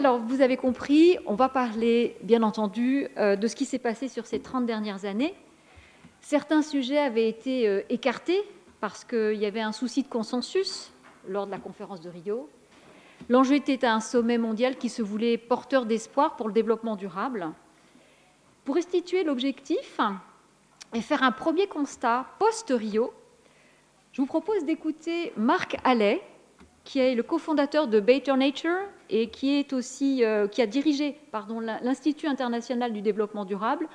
Alors, vous avez compris, on va parler, bien entendu, de ce qui s'est passé sur ces 30 dernières années. Certains sujets avaient été écartés parce qu'il y avait un souci de consensus lors de la conférence de Rio. L'enjeu était un sommet mondial qui se voulait porteur d'espoir pour le développement durable. Pour restituer l'objectif et faire un premier constat post-Rio, je vous propose d'écouter Marc Halley, qui est le cofondateur de Better Nature et qui a dirigé l'Institut international du développement durable,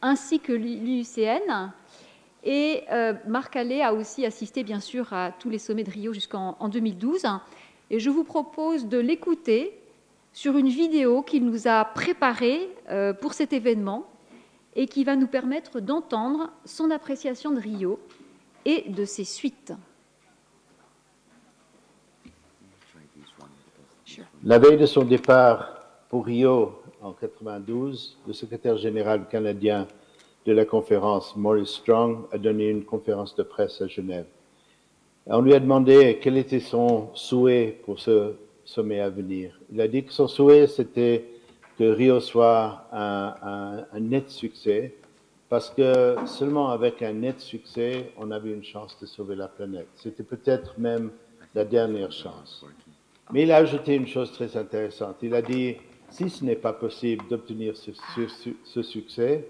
ainsi que l'IUCN. Et Marc Halley a aussi assisté, bien sûr, à tous les sommets de Rio jusqu'en 2012. Et je vous propose de l'écouter sur une vidéo qu'il nous a préparée pour cet événement et qui va nous permettre d'entendre son appréciation de Rio et de ses suites. La veille de son départ pour Rio en 1992, le secrétaire général canadien de la conférence, Maurice Strong, a donné une conférence de presse à Genève. On lui a demandé quel était son souhait pour ce sommet à venir. Il a dit que son souhait, c'était que Rio soit un net succès, parce que seulement avec un net succès, on avait une chance de sauver la planète. C'était peut-être même la dernière chance. Mais il a ajouté une chose très intéressante. Il a dit, si ce n'est pas possible d'obtenir ce succès,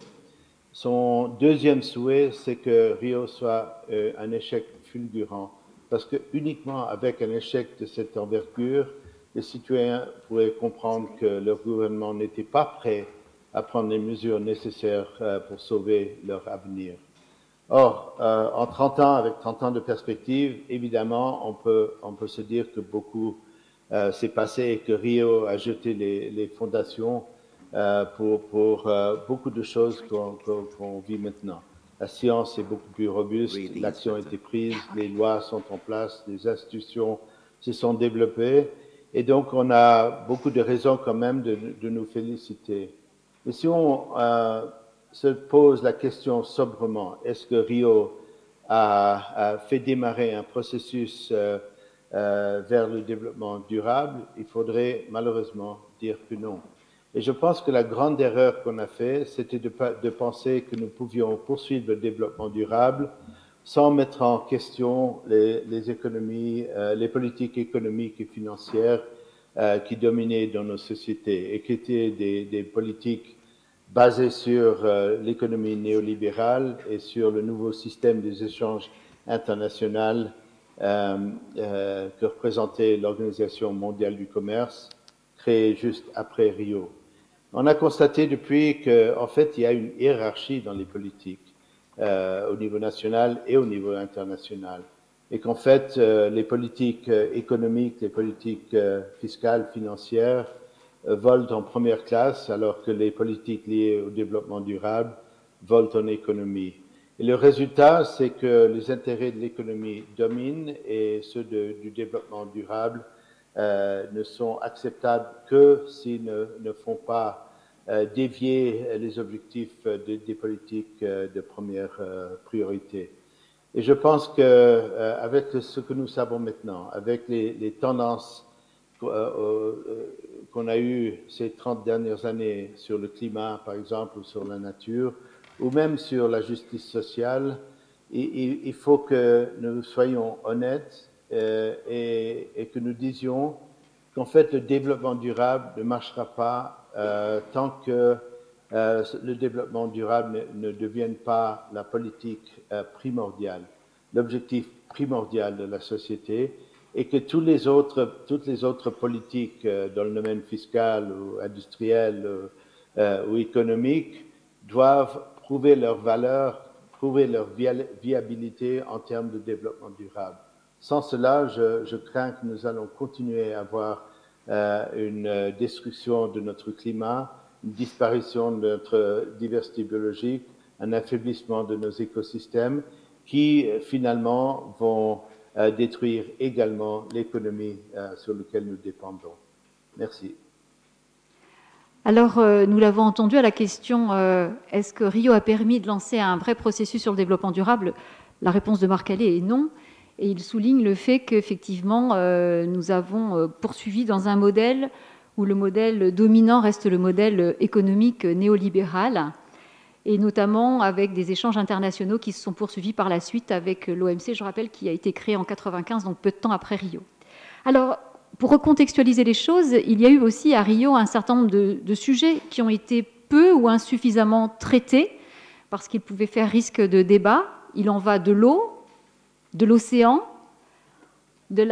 son deuxième souhait, c'est que Rio soit un échec fulgurant. Parce que uniquement avec un échec de cette envergure, les citoyens pourraient comprendre que leur gouvernement n'était pas prêt à prendre les mesures nécessaires pour sauver leur avenir. Or, en 30 ans, avec 30 ans de perspective, évidemment, on peut se dire que beaucoup s'est passé et que Rio a jeté les fondations pour beaucoup de choses qu'on vit maintenant. La science est beaucoup plus robuste, l'action a été prise, les lois sont en place, les institutions se sont développées, et donc on a beaucoup de raisons quand même de nous féliciter. Mais si on se pose la question sobrement, est-ce que Rio a fait démarrer un processus vers le développement durable? Il faudrait malheureusement dire que non. Et je pense que la grande erreur qu'on a faite, c'était de penser que nous pouvions poursuivre le développement durable sans mettre en question les économies, les politiques économiques et financières qui dominaient dans nos sociétés et qui étaient des politiques basées sur l'économie néolibérale et sur le nouveau système des échanges internationaux que représentait l'Organisation mondiale du commerce, créée juste après Rio. On a constaté depuis qu'en fait, il y a une hiérarchie dans les politiques au niveau national et au niveau international. Et qu'en fait, les politiques économiques, les politiques fiscales, financières volent en première classe, alors que les politiques liées au développement durable volent en économie. Et le résultat, c'est que les intérêts de l'économie dominent et ceux du développement durable ne sont acceptables que s'ils ne font pas dévier les objectifs des politiques de première priorité. Et je pense qu'avec ce que nous savons maintenant, avec les tendances qu'on a eues ces 30 dernières années sur le climat, par exemple, ou sur la nature, ou même sur la justice sociale, il faut que nous soyons honnêtes et que nous disions qu'en fait, le développement durable ne marchera pas tant que le développement durable ne devienne pas la politique primordiale, l'objectif primordial de la société, et que toutes les autres politiques dans le domaine fiscal ou industriel ou économique doivent prouver leur valeur, prouver leur viabilité en termes de développement durable. Sans cela, je crains que nous allons continuer à avoir une destruction de notre climat, une disparition de notre diversité biologique, un affaiblissement de nos écosystèmes qui finalement vont détruire également l'économie sur laquelle nous dépendons. Merci. Alors, nous l'avons entendu à la question est-ce que Rio a permis de lancer un vrai processus sur le développement durable? La réponse de Marc Halley est non. Et il souligne le fait qu'effectivement, nous avons poursuivi dans un modèle où le modèle dominant reste le modèle économique néolibéral, et notamment avec des échanges internationaux qui se sont poursuivis par la suite avec l'OMC, je rappelle, qui a été créé en 1995, donc peu de temps après Rio. Alors, pour recontextualiser les choses, il y a eu aussi à Rio un certain nombre de sujets qui ont été peu ou insuffisamment traités, parce qu'ils pouvaient faire risque de débat. Il en va de l'eau, de l'océan, de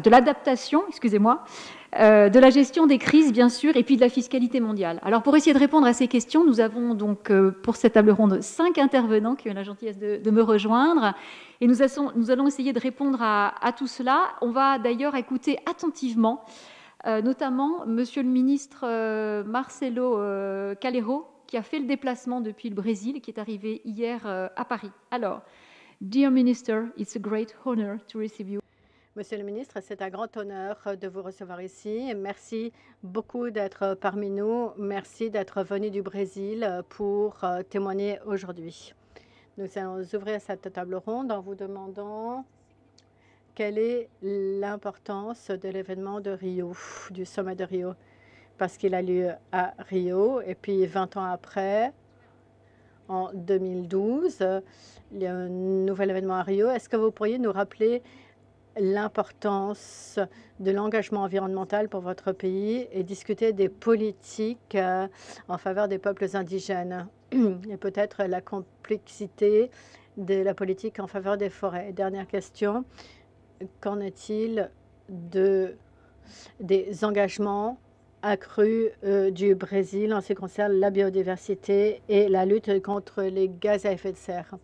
l'adaptation, excusez-moi, de la gestion des crises, bien sûr, et puis de la fiscalité mondiale. Alors, pour essayer de répondre à ces questions, nous avons donc, pour cette table ronde, 5 intervenants qui ont la gentillesse de me rejoindre, et nous allons essayer de répondre à tout cela. On va d'ailleurs écouter attentivement, notamment Monsieur le ministre Marcelo Calero, qui a fait le déplacement depuis le Brésil, qui est arrivé hier à Paris. Alors, Dear Minister, it's a great honor to receive you. Monsieur le ministre, c'est un grand honneur de vous recevoir ici. Merci beaucoup d'être parmi nous. Merci d'être venu du Brésil pour témoigner aujourd'hui. Nous allons ouvrir cette table ronde en vous demandant quelle est l'importance de l'événement de Rio, du sommet de Rio, parce qu'il a lieu à Rio et puis 20 ans après, en 2012, il y a un nouvel événement à Rio. Est-ce que vous pourriez nous rappeler l'importance de l'engagement environnemental pour votre pays et discuter des politiques en faveur des peuples indigènes et peut-être la complexité de la politique en faveur des forêts? Dernière question, qu'en est-il des engagements accrus du Brésil en ce qui concerne la biodiversité et la lutte contre les gaz à effet de serre?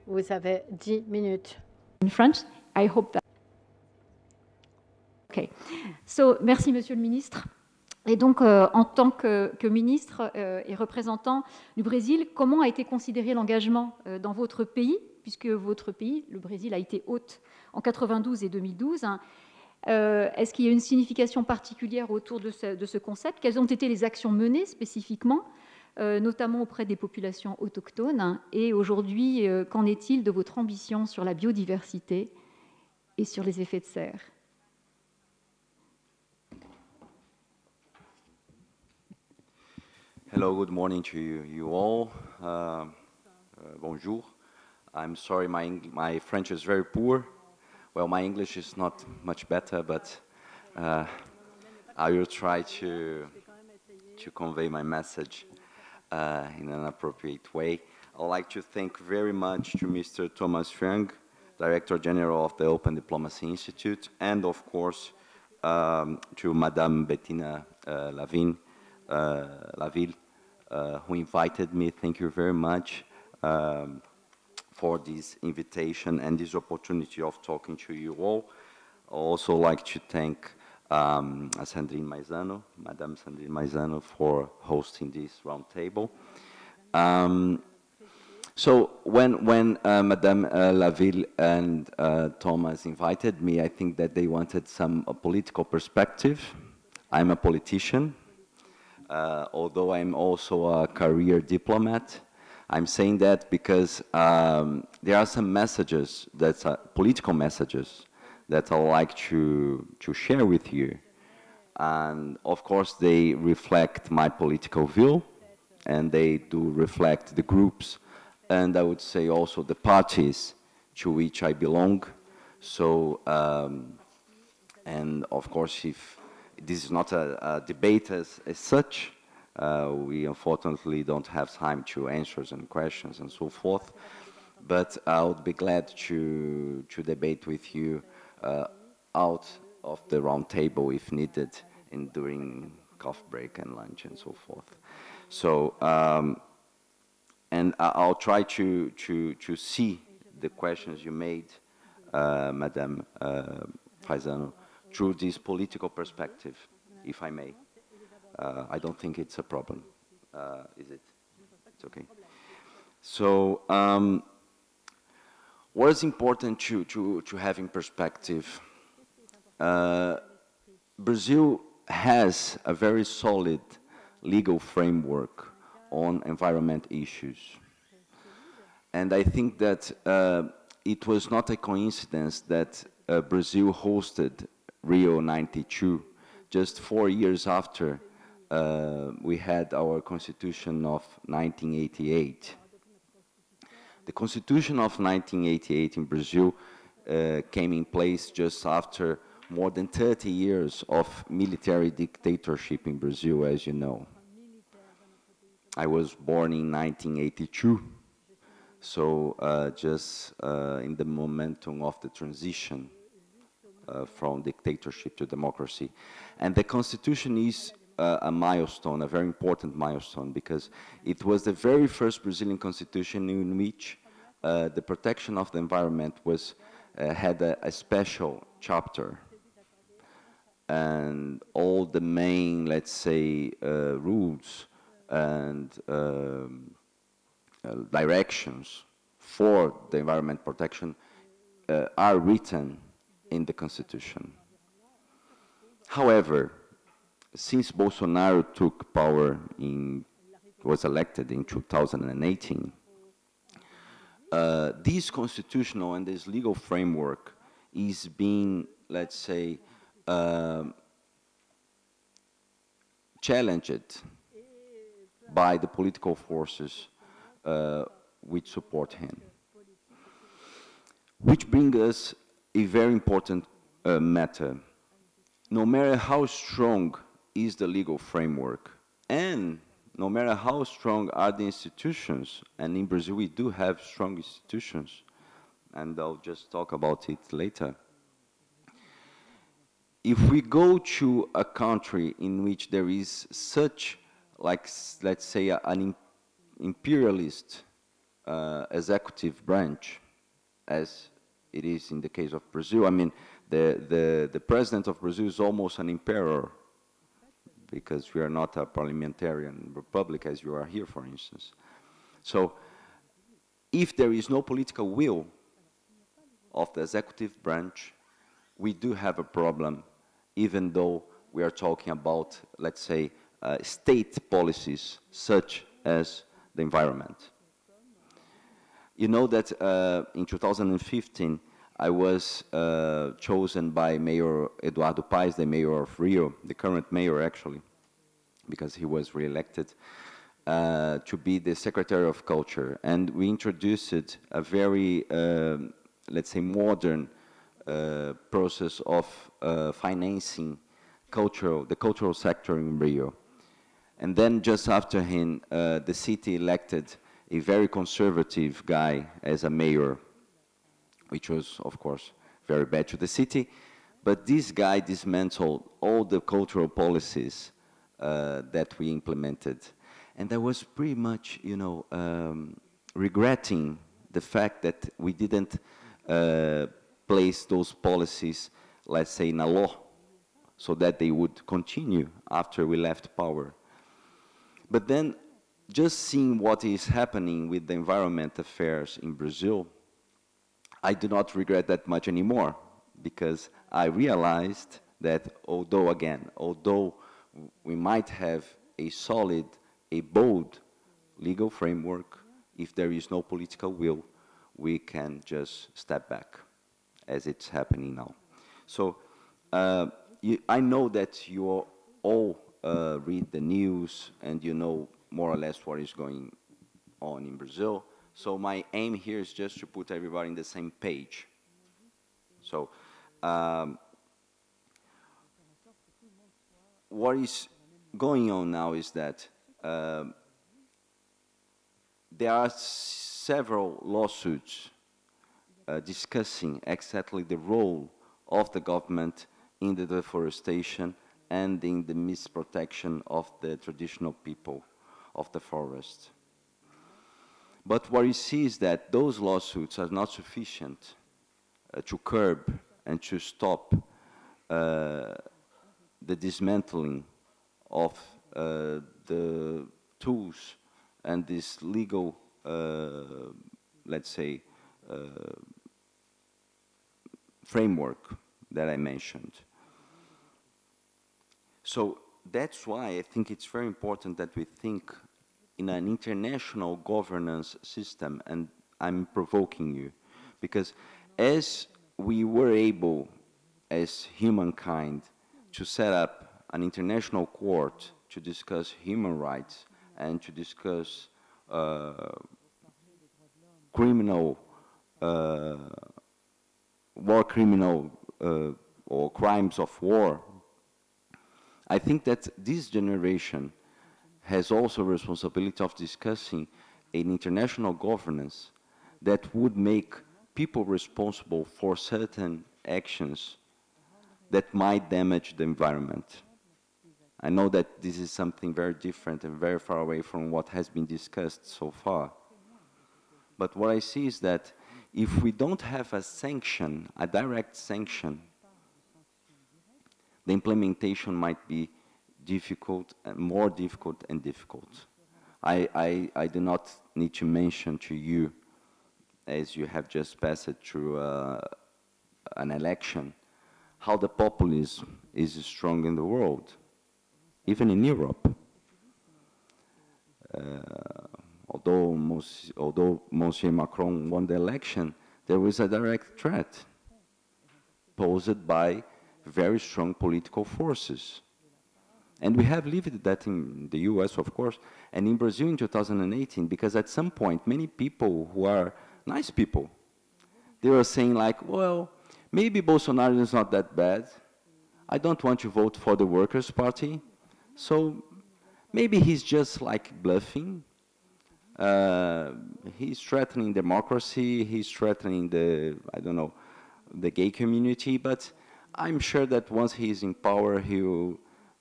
Vous avez 10 minutes. In French, I hope that. Okay. So, merci, Monsieur le ministre. Et donc, en tant que ministre et représentant du Brésil, comment a été considéré l'engagement dans votre pays, puisque votre pays, le Brésil, a été hôte en 92 et 2012. Est-ce qu'il y a une signification particulière autour de ce concept? Quelles ont été les actions menées spécifiquement, notamment auprès des populations autochtones? Et aujourd'hui, qu'en est-il de votre ambition sur la biodiversité et sur les effets de serre? Hello, good morning to you all. Bonjour. I'm sorry, my French is very poor. Well, my English is not much better, but I will try to convey my message in an appropriate way. I'd like to thank very much to Mr. Thomas Fung, Director General of the Open Diplomacy Institute, and of course to Madame Bettina Laville, who invited me. Thank you very much for this invitation and this opportunity of talking to you all. I'd also like to thank Sandrine Maizano, Madame Sandrine Maizano, for hosting this roundtable. So when Madame Laville and Thomas invited me, I think that they wanted some political perspective. I'm a politician. Although I'm also a career diplomat. I'm saying that because there are some messages, political messages, that I like to share with you. And of course, they reflect my political view, and they do reflect the groups, and I would say also the parties to which I belong. So, and of course, if this is not a debate as such. We unfortunately don't have time to answer some questions and so forth. But I would be glad to debate with you out of the round table if needed during coffee break and lunch and so forth. So, and I'll try to see the questions you made, Madame Faisano, through this political perspective, if I may. I don't think it's a problem, is it? It's okay. So, what is important to have in perspective? Brazil has a very solid legal framework on environment issues. And I think that it was not a coincidence that Brazil hosted Rio 92, just 4 years after we had our Constitution of 1988. The Constitution of 1988 in Brazil came in place just after more than 30 years of military dictatorship in Brazil, as you know. I was born in 1982, so just in the momentum of the transition from dictatorship to democracy. And the Constitution is a milestone, a very important milestone, because it was the very first Brazilian Constitution in which the protection of the environment was, had a special chapter. And all the main, let's say, rules and directions for the environment protection are written in the Constitution. However, since Bolsonaro took power was elected in 2018, this constitutional and this legal framework is being, let's say, challenged by the political forces which support him. Which brings us a very important matter. No matter how strong is the legal framework, and no matter how strong are the institutions, and in Brazil we do have strong institutions, and I'll just talk about it later. If we go to a country in which there is such, like, let's say, an imperialist executive branch, as it is in the case of Brazil, I mean, the president of Brazil is almost an emperor, because we are not a parliamentarian republic as you are here, for instance. So if there is no political will of the executive branch, we do have a problem, even though we are talking about, let's say, state policies such as the environment. You know that in 2015, I was chosen by Mayor Eduardo Paes, the mayor of Rio, the current mayor actually, because he was re-elected, to be the Secretary of Culture. And we introduced a very, let's say, modern process of financing the cultural sector in Rio. And then just after him, the city elected a very conservative guy as a mayor, which was, of course, very bad to the city. But this guy dismantled all the cultural policies that we implemented. And I was pretty much, you know, regretting the fact that we didn't place those policies, let's say, in a law, so that they would continue after we left power. But then, just seeing what is happening with the environment affairs in Brazil, I do not regret that much anymore, because I realized that although we might have a solid, a bold legal framework, if there is no political will, we can just step back, as it's happening now. So I know that you all read the news and you know more or less what is going on in Brazil. So my aim here is just to put everybody on the same page. So what is going on now is that there are several lawsuits discussing exactly the role of the government in the deforestation and in the misprotection of the traditional people of the forest. But what you see is that those lawsuits are not sufficient to curb and to stop the dismantling of the tools and this legal, let's say, framework that I mentioned. So that's why I think it's very important that we think in an international governance system, and I'm provoking you, because as we were able, as humankind to set up an international court to discuss human rights and to discuss criminal, war criminal or crimes of war, I think that this generation has also a responsibility of discussing an international governance that would make people responsible for certain actions that might damage the environment. I know that this is something very different and very far away from what has been discussed so far. But what I see is that if we don't have a sanction, a direct sanction, the implementation might be difficult, and more difficult and difficult. I do not need to mention to you, as you have just passed through an election, how the populism is strong in the world, even in Europe. Although Monsieur Macron won the election, there was a direct threat posed by very strong political forces. And we have lived that in the US, of course, and in Brazil in 2018, because at some point, many people who are nice people, they were saying like, well, maybe Bolsonaro is not that bad. I don't want to vote for the Workers' Party. So maybe he's just like bluffing. He's threatening democracy. He's threatening the, I don't know, the gay community. But I'm sure that once he's in power, he will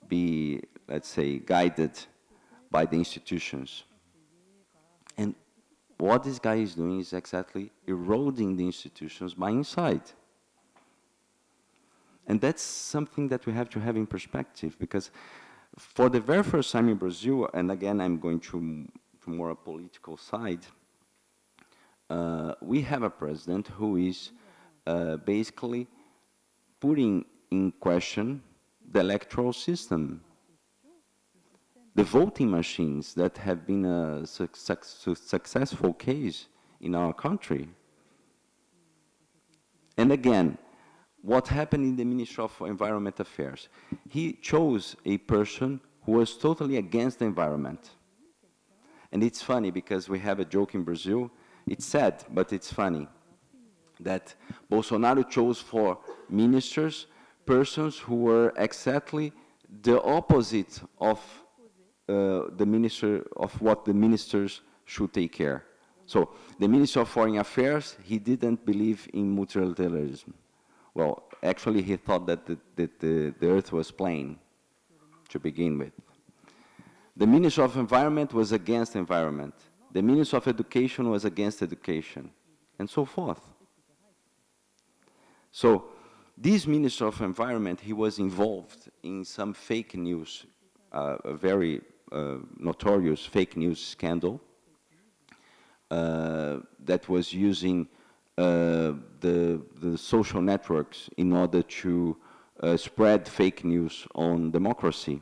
be, let's say, guided by the institutions. And what this guy is doing is exactly eroding the institutions by inside. And that's something that we have to have in perspective, because for the very first time in Brazil, and again, I'm going to more a political side, we have a president who is basically putting in question the electoral system. The voting machines that have been a successful case in our country. And again, what happened in the Ministry of Environment Affairs? He chose a person who was totally against the environment. And it's funny because we have a joke in Brazil. It's sad, but it's funny, that Bolsonaro chose for ministers persons who were exactly the opposite of the minister, of what the ministers should take care. So the Minister of Foreign Affairs, he didn't believe in multilateralism. Well, actually he thought that the earth was plane to begin with. The Minister of Environment was against environment. The Minister of Education was against education, and so forth. So this Minister of Environment, he was involved in some fake news, a very notorious fake news scandal that was using the social networks in order to spread fake news on democracy.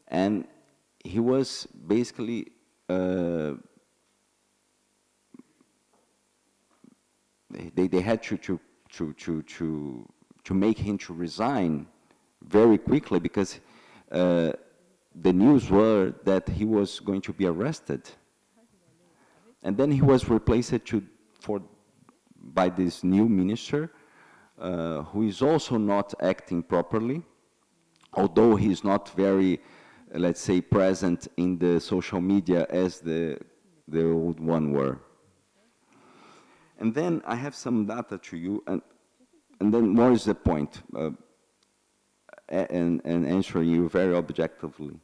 And he was basically they had to make him to resign very quickly, because the news were that he was going to be arrested. And then he was replaced by this new minister, who is also not acting properly, although he's not very, let's say, present in the social media as the old one were. And then I have some data to you, and then more is the point, and answering you very objectively.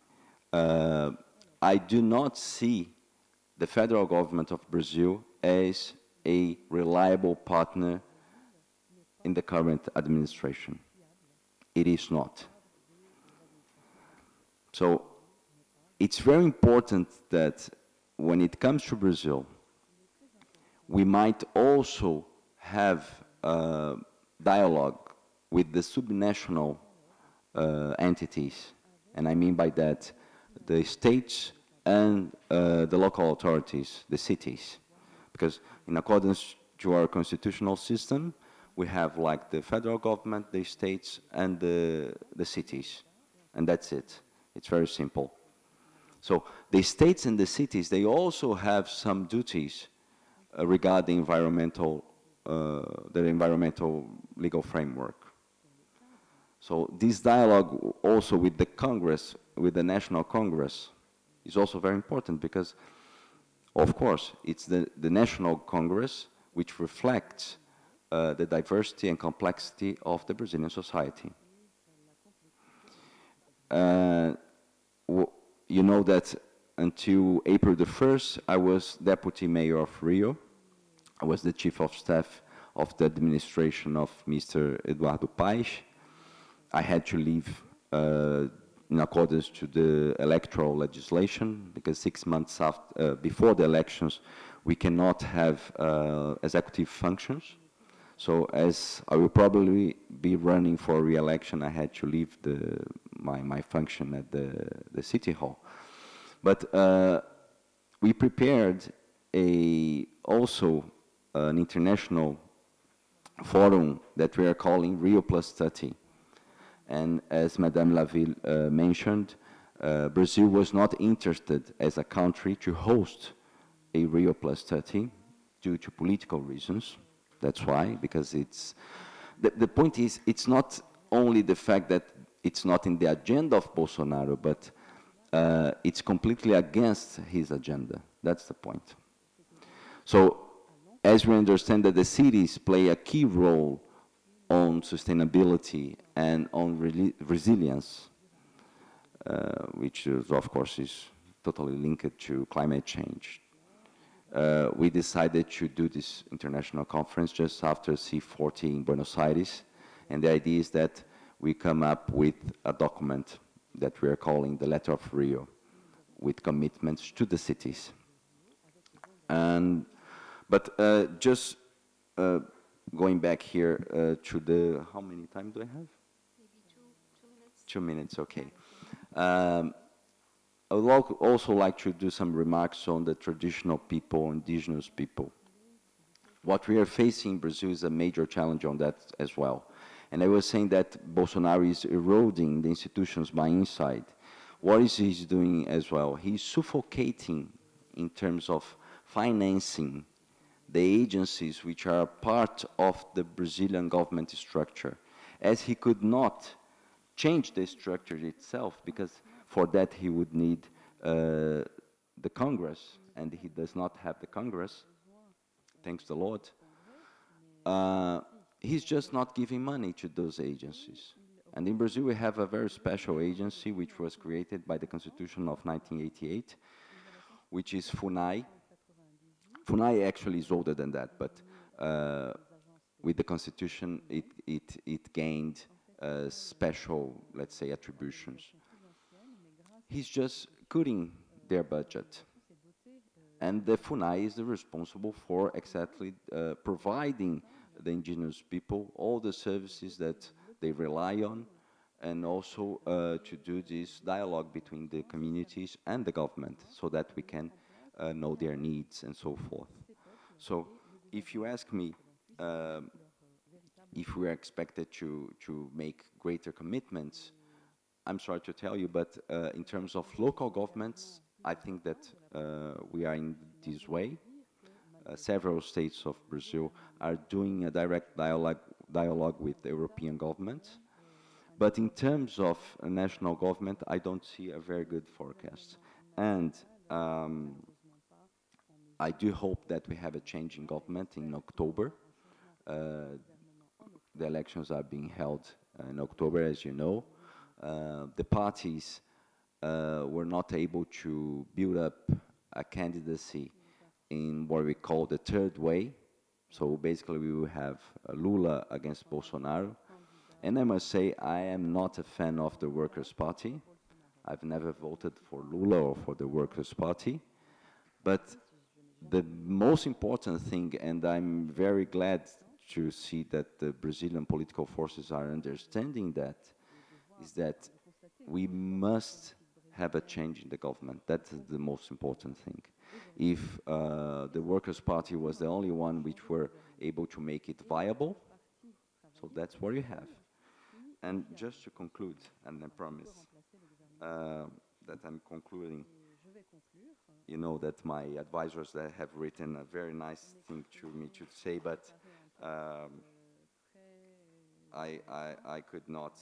I do not see the federal government of Brazil as a reliable partner in the current administration. It is not. So it's very important that when it comes to Brazil, we might also have dialogue with the subnational entities. And I mean by that the states and the local authorities, the cities. Because in accordance to our constitutional system, we have like the federal government, the states, and the cities, and that's it. It's very simple. So the states and the cities, they also have some duties regarding environmental, their environmental legal framework. So this dialogue also with the Congress, with the National Congress, is also very important because, of course, it's the National Congress which reflects the diversity and complexity of the Brazilian society. You know that until April the 1st, I was Deputy Mayor of Rio. I was the Chief of Staff of the administration of Mr. Eduardo Paes. I had to leave in accordance to the electoral legislation because 6 months after, before the elections, we cannot have executive functions. So as I will probably be running for re-election, I had to leave my function at the City Hall. But we prepared also an international forum that we are calling Rio Plus 30. And as Madame Laville mentioned, Brazil was not interested as a country to host a Rio Plus 30 due to political reasons. That's why, because it's, the point is, it's not only the fact that it's not in the agenda of Bolsonaro, but it's completely against his agenda. That's the point. So, as we understand that the cities play a key role on sustainability and on resilience, which is, of course is totally linked to climate change. We decided to do this international conference just after C40 in Buenos Aires, and the idea is that we come up with a document that we are calling the Letter of Rio, with commitments to the cities. But just going back here to the, how many time do I have? Maybe 2 minutes. 2 minutes, okay. I would also like to do some remarks on the traditional people, indigenous people. What we are facing in Brazil is a major challenge on that as well. And I was saying that Bolsonaro is eroding the institutions by inside. What is he doing as well? He's suffocating in terms of financing the agencies which are part of the Brazilian government structure, as he could not change the structure itself, because for that he would need the Congress, and he does not have the Congress, thanks the Lord. He's just not giving money to those agencies. And in Brazil we have a very special agency which was created by the Constitution of 1988, which is FUNAI. FUNAI actually is older than that, but with the Constitution it gained special, let's say, attributions. He's just cutting their budget. And the FUNAI is responsible for exactly providing the indigenous people all the services that they rely on, and also to do this dialogue between the communities and the government so that we can know their needs and so forth. So if you ask me if we are expected to make greater commitments, I'm sorry to tell you, but in terms of local governments, I think that we are in this way. Several states of Brazil are doing a direct dialogue with the European government. But in terms of a national government, I don't see a very good forecast. And I do hope that we have a change in government in October. The elections are being held in October, as you know. The parties were not able to build up a candidacy in what we call the third way. So basically we will have Lula against Bolsonaro. And I must say, I am not a fan of the Workers' Party. I've never voted for Lula or for the Workers' Party. But the most important thing, and I'm very glad to see that the Brazilian political forces are understanding that, is that we must have a change in the government. That's the most important thing. If the Workers' Party was the only one which were able to make it viable, So that's what you have. And just to conclude, and I promise that I'm concluding, you know that my advisors that have written a very nice thing to me to say, but I could not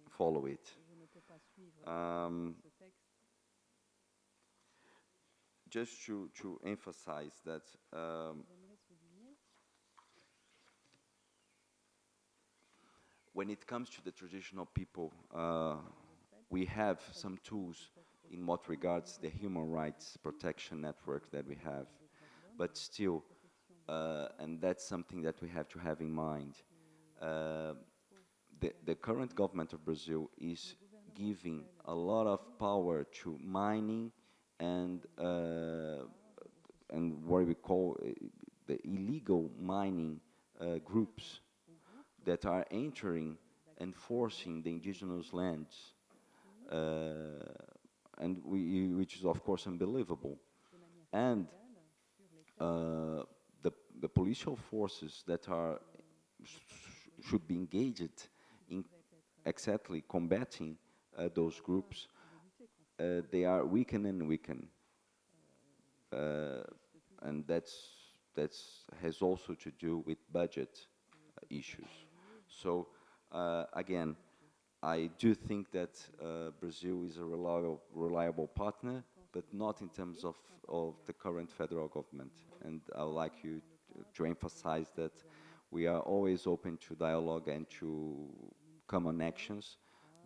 follow it. Just to emphasize that when it comes to the traditional people, we have some tools in what regards the human rights protection network that we have, but still, and that's something that we have to have in mind, the current government of Brazil is giving a lot of power to mining and what we call the illegal mining groups that are entering and forcing the indigenous lands, and which is of course unbelievable. And the policial forces that should be engaged in exactly combating those groups, they are weakened and weakened, and that has also to do with budget issues. So again, I do think that Brazil is a reliable partner, but not in terms of the current federal government. And I would like you to emphasize that we are always open to dialogue and to common actions,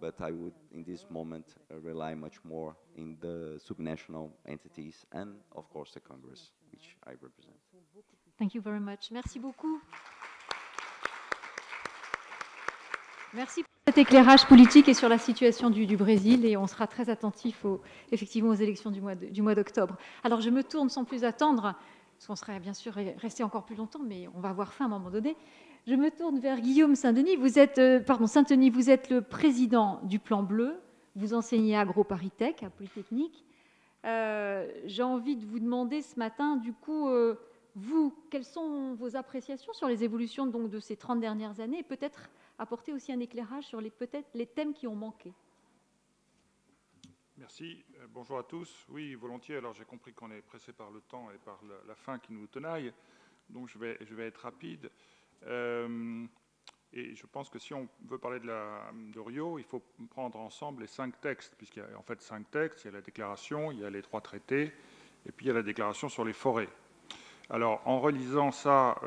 but I would, in this moment, rely much more in the subnational entities and, of course, the Congress, which I represent. Thank you very much. Merci beaucoup. Merci pour cet éclairage politique et sur la situation du Brésil, et on sera très attentif effectivement aux élections du mois d'octobre. Alors je me tourne sans plus attendre, parce qu'on serait bien sûr resté encore plus longtemps, mais on va avoir faim à un moment donné. Je me tourne vers Guillaume Saint-Denis. Saint-Denis, vous êtes le président du Plan Bleu, vous enseignez à AgroParisTech, à Polytechnique. J'ai envie de vous demander ce matin, du coup, vous, quelles sont vos appréciations sur les évolutions donc, de ces 30 dernières années, et peut-être apporter aussi un éclairage sur les thèmes qui ont manqué. Merci. Bonjour à tous. Oui, volontiers. Alors, j'ai compris qu'on est pressé par le temps et par la faim qui nous tenaille. Donc, je vais être rapide. Et je pense que si on veut parler de Rio, il faut prendre ensemble les 5 textes, puisqu'il y a en fait 5 textes. Il y a la déclaration, il y a les 3 traités, et puis il y a la déclaration sur les forêts. Alors, en relisant ça,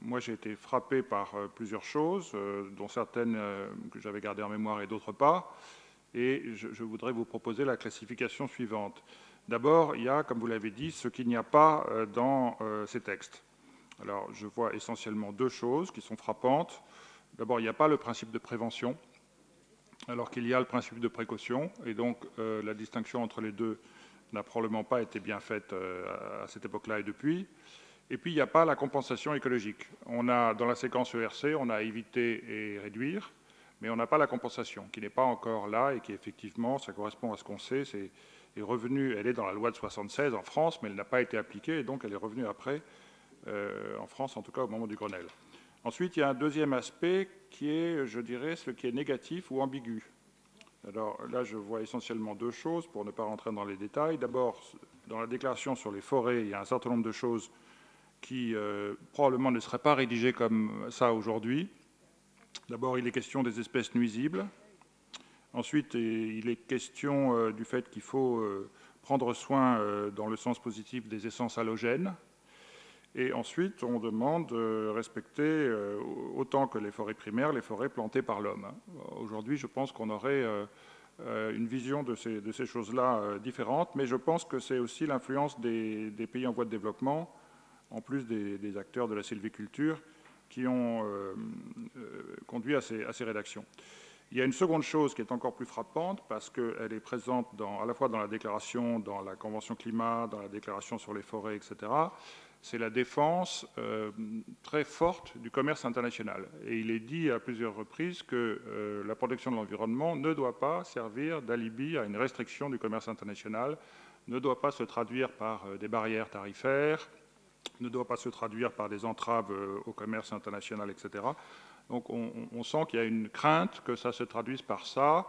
moi j'ai été frappé par plusieurs choses, dont certaines que j'avais gardées en mémoire et d'autres pas. Et je voudrais vous proposer la classification suivante. D'abord, il y a, comme vous l'avez dit, ce qu'il n'y a pas dans ces textes. Alors, je vois essentiellement 2 choses qui sont frappantes. D'abord, il n'y a pas le principe de prévention, alors qu'il y a le principe de précaution. Et donc, la distinction entre les deux n'a probablement pas été bien faite à cette époque-là et depuis. Et puis, il n'y a pas la compensation écologique. On a, dans la séquence ERC, on a éviter et réduire, mais on n'a pas la compensation, qui n'est pas encore là et qui, effectivement, ça correspond à ce qu'on sait, est revenue, elle est dans la loi de 1976 en France, mais elle n'a pas été appliquée, et donc elle est revenue après, en France, en tout cas au moment du Grenelle. Ensuite, il y a un deuxième aspect qui est, je dirais, ce qui est négatif ou ambigu. Alors là, je vois essentiellement 2 choses, pour ne pas rentrer dans les détails. D'abord, dans la déclaration sur les forêts, il y a un certain nombre de choses qui probablement ne seraient pas rédigées comme ça aujourd'hui. D'abord, il est question des espèces nuisibles. Ensuite, il est question du fait qu'il faut prendre soin, dans le sens positif, des essences halogènes. Et ensuite, on demande de respecter, autant que les forêts primaires, les forêts plantées par l'homme. Aujourd'hui, je pense qu'on aurait une vision de ces choses-là différentes, mais je pense que c'est aussi l'influence des pays en voie de développement, en plus des acteurs de la sylviculture, qui ont conduit à ces rédactions. Il y a une seconde chose qui est encore plus frappante, parce qu'elle est présente à la fois dans la déclaration, dans la Convention climat, dans la déclaration sur les forêts, etc., c'est la défense très forte du commerce international. Et il est dit à plusieurs reprises que la protection de l'environnement ne doit pas servir d'alibi à une restriction du commerce international, ne doit pas se traduire par des barrières tarifaires, ne doit pas se traduire par des entraves au commerce international, etc. Donc on sent qu'il y a une crainte que ça se traduise par ça.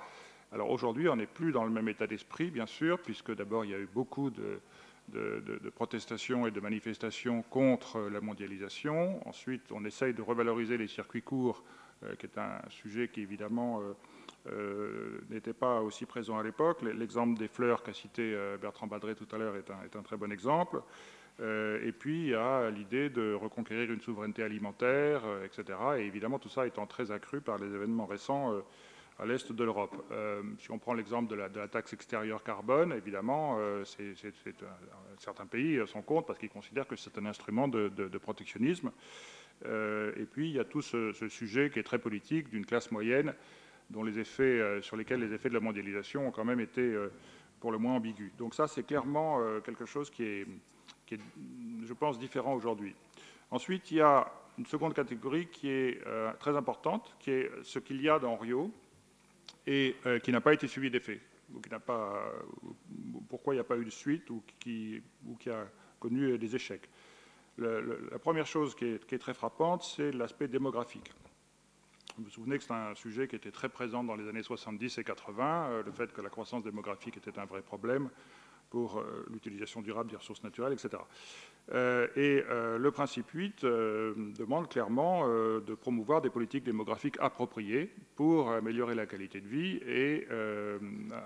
Alors aujourd'hui, on n'est plus dans le même état d'esprit, bien sûr, puisque d'abord, il y a eu beaucoup de protestations et de manifestations contre la mondialisation. Ensuite, on essaye de revaloriser les circuits courts, qui est un sujet qui, évidemment, n'était pas aussi présent à l'époque. L'exemple des fleurs qu'a cité Bertrand Badré tout à l'heure est un très bon exemple. Et puis, il y a l'idée de reconquérir une souveraineté alimentaire, etc. Et évidemment, tout ça étant très accru par les événements récents à l'est de l'Europe. Si on prend l'exemple de la taxe extérieure carbone, évidemment, certains pays s'en comptent parce qu'ils considèrent que c'est un instrument de protectionnisme. Et puis, il y a tout ce sujet qui est très politique d'une classe moyenne dont les effets, sur lesquels les effets de la mondialisation ont quand même été pour le moins ambigus. Donc ça, c'est clairement quelque chose qui est, je pense, différent aujourd'hui. Ensuite, il y a une seconde catégorie qui est très importante, qui est ce qu'il y a dans Rio et qui n'a pas été suivi d'effet, ou qui n'a pas, pourquoi il n'y a pas eu de suite, ou qui a connu des échecs. La première chose qui est très frappante, c'est l'aspect démographique. Vous vous souvenez que c'est un sujet qui était très présent dans les années 70 et 80, le fait que la croissance démographique était un vrai problème pour l'utilisation durable des ressources naturelles, etc. Le principe 8 demande clairement de promouvoir des politiques démographiques appropriées pour améliorer la qualité de vie et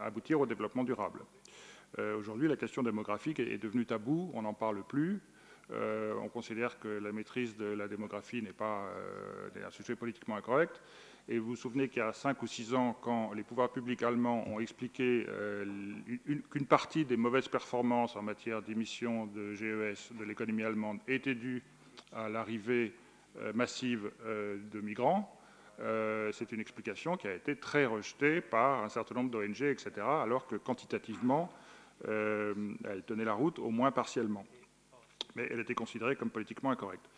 aboutir au développement durable. Aujourd'hui, la question démographique est devenue taboue, on n'en parle plus. On considère que la maîtrise de la démographie n'est pas un sujet politiquement incorrect. Et vous vous souvenez qu'il y a 5 ou 6 ans, quand les pouvoirs publics allemands ont expliqué qu'une partie des mauvaises performances en matière d'émissions de GES de l'économie allemande était due à l'arrivée massive de migrants, c'est une explication qui a été très rejetée par un certain nombre d'ONG, etc., alors que quantitativement, elle tenait la route, au moins partiellement. Mais elle était considérée comme politiquement incorrecte.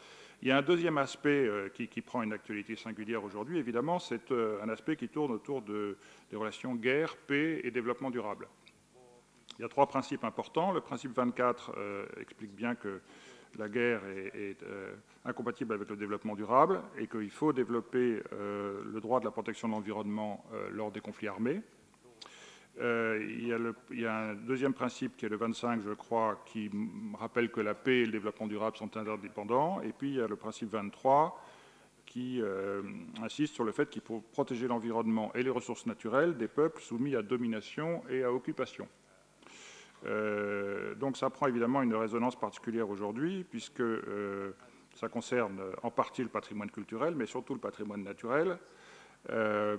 Il y a un deuxième aspect qui prend une actualité singulière aujourd'hui, évidemment, c'est un aspect qui tourne autour des relations guerre, paix et développement durable. Il y a 3 principes importants. Le principe 24 explique bien que la guerre est incompatible avec le développement durable et qu'il faut développer le droit de la protection de l'environnement lors des conflits armés. Il y a un deuxième principe qui est le 25, je crois, qui rappelle que la paix et le développement durable sont interdépendants. Et puis il y a le principe 23 qui insiste sur le fait qu'il faut protéger l'environnement et les ressources naturelles des peuples soumis à domination et à occupation. Donc ça prend évidemment une résonance particulière aujourd'hui, puisque ça concerne en partie le patrimoine culturel, mais surtout le patrimoine naturel. On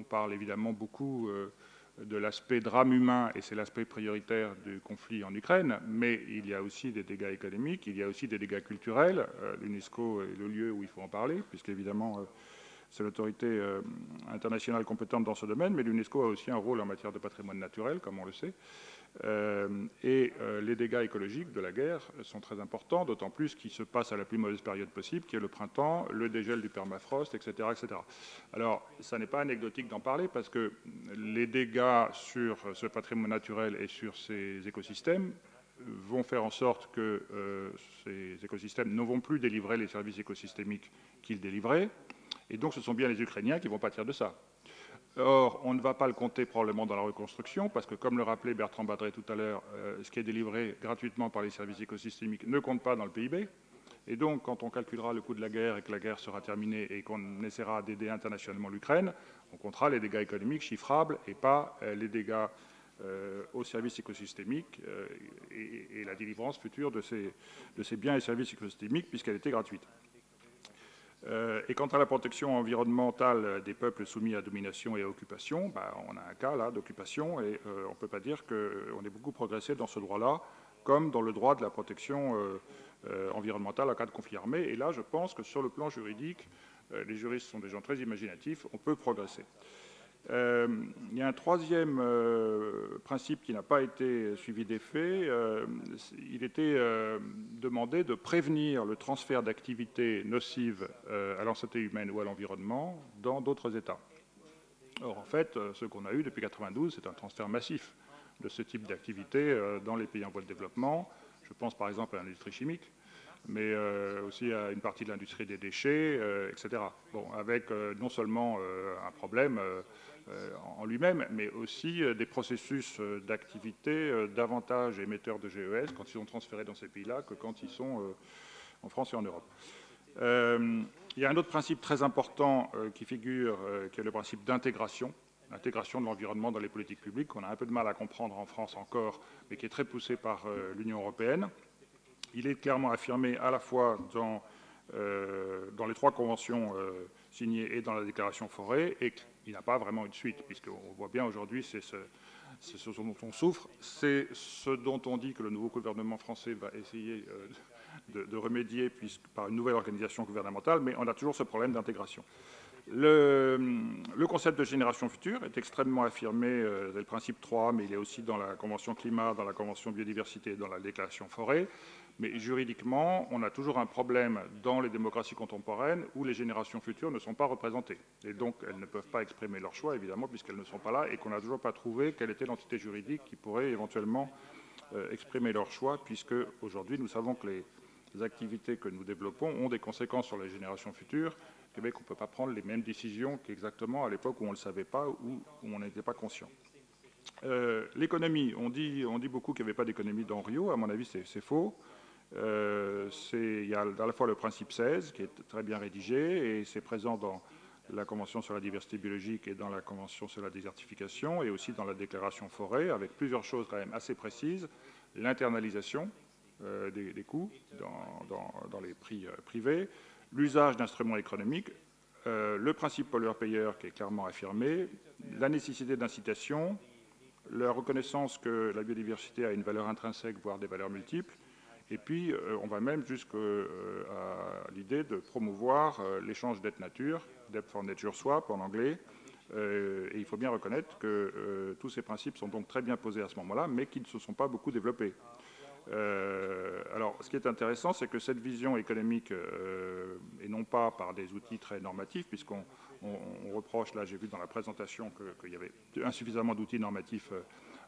parle évidemment beaucoup de l'aspect drame humain, et c'est l'aspect prioritaire du conflit en Ukraine, mais il y a aussi des dégâts économiques, il y a aussi des dégâts culturels. L'UNESCO est le lieu où il faut en parler, puisqu'évidemment, c'est l'autorité internationale compétente dans ce domaine, mais l'UNESCO a aussi un rôle en matière de patrimoine naturel, comme on le sait. Les dégâts écologiques de la guerre sont très importants, d'autant plus qu'ils se passent à la plus mauvaise période possible, qui est le printemps, le dégel du permafrost, etc., etc. Alors, ça n'est pas anecdotique d'en parler, parce que les dégâts sur ce patrimoine naturel et sur ces écosystèmes vont faire en sorte que ces écosystèmes ne vont plus délivrer les services écosystémiques qu'ils délivraient, et donc ce sont bien les Ukrainiens qui vont pâtir de ça. Or, on ne va pas le compter probablement dans la reconstruction, parce que, comme le rappelait Bertrand Badré tout à l'heure, ce qui est délivré gratuitement par les services écosystémiques ne compte pas dans le PIB. Et donc, quand on calculera le coût de la guerre et que la guerre sera terminée et qu'on essaiera d'aider internationalement l'Ukraine, on comptera les dégâts économiques chiffrables et pas les dégâts aux services écosystémiques et la délivrance future de ces biens et services écosystémiques, puisqu'elle était gratuite. Et quant à la protection environnementale des peuples soumis à domination et à occupation, on a un cas là d'occupation et on ne peut pas dire qu'on ait beaucoup progressé dans ce droit-là, comme dans le droit de la protection environnementale en cas de conflit armé. Et là, je pense que sur le plan juridique, les juristes sont des gens très imaginatifs, on peut progresser. Il y a un troisième principe qui n'a pas été suivi d'effet. Il était demandé de prévenir le transfert d'activités nocives à la santé humaine ou à l'environnement dans d'autres États. Or, en fait, ce qu'on a eu depuis 1992, c'est un transfert massif de ce type d'activité dans les pays en voie de développement, Je pense par exemple à l'industrie chimique, mais aussi à une partie de l'industrie des déchets, etc. Bon, avec non seulement un problème en lui-même, mais aussi des processus d'activité davantage émetteurs de GES quand ils sont transférés dans ces pays-là que quand ils sont en France et en Europe. Il y a un autre principe très important qui figure, qui est le principe d'intégration, l'intégration de l'environnement dans les politiques publiques, qu'on a un peu de mal à comprendre en France encore, mais qui est très poussé par l'Union européenne. Il est clairement affirmé à la fois dans les 3 conventions signées et dans la déclaration forêt, et qu'il n'a pas vraiment une suite, puisqu'on voit bien aujourd'hui, c'est ce dont on souffre, c'est ce dont on dit que le nouveau gouvernement français va essayer de remédier par une nouvelle organisation gouvernementale, mais on a toujours ce problème d'intégration. Le concept de génération future est extrêmement affirmé, c'est le principe 3, mais il est aussi dans la Convention climat, dans la Convention biodiversité, dans la déclaration forêt. Mais juridiquement, on a toujours un problème dans les démocraties contemporaines où les générations futures ne sont pas représentées. Et donc, elles ne peuvent pas exprimer leur choix, évidemment, puisqu'elles ne sont pas là, et qu'on n'a toujours pas trouvé quelle était l'entité juridique qui pourrait éventuellement exprimer leur choix, puisque aujourd'hui, nous savons que les activités que nous développons ont des conséquences sur les générations futures, et qu'on ne peut pas prendre les mêmes décisions qu'exactement à l'époque où on ne le savait pas ou où on n'était pas conscient. L'économie, on dit beaucoup qu'il n'y avait pas d'économie dans Rio. À mon avis, c'est faux. Il y a à la fois le principe 16, qui est très bien rédigé, et c'est présent dans la Convention sur la diversité biologique et dans la Convention sur la désertification, et aussi dans la déclaration forêt, avec plusieurs choses quand même assez précises. L'internalisation des coûts dans les prix privés, l'usage d'instruments économiques, le principe pollueur-payeur qui est clairement affirmé, la nécessité d'incitation, la reconnaissance que la biodiversité a une valeur intrinsèque, voire des valeurs multiples, et puis on va même jusqu'à l'idée de promouvoir l'échange dette-nature, debt for nature swap en anglais, et il faut bien reconnaître que tous ces principes sont donc très bien posés à ce moment-là, mais qui ne se sont pas beaucoup développés. Alors, ce qui est intéressant, c'est que cette vision économique, et non pas par des outils très normatifs, puisqu'on reproche, là j'ai vu dans la présentation qu'il y avait insuffisamment d'outils normatifs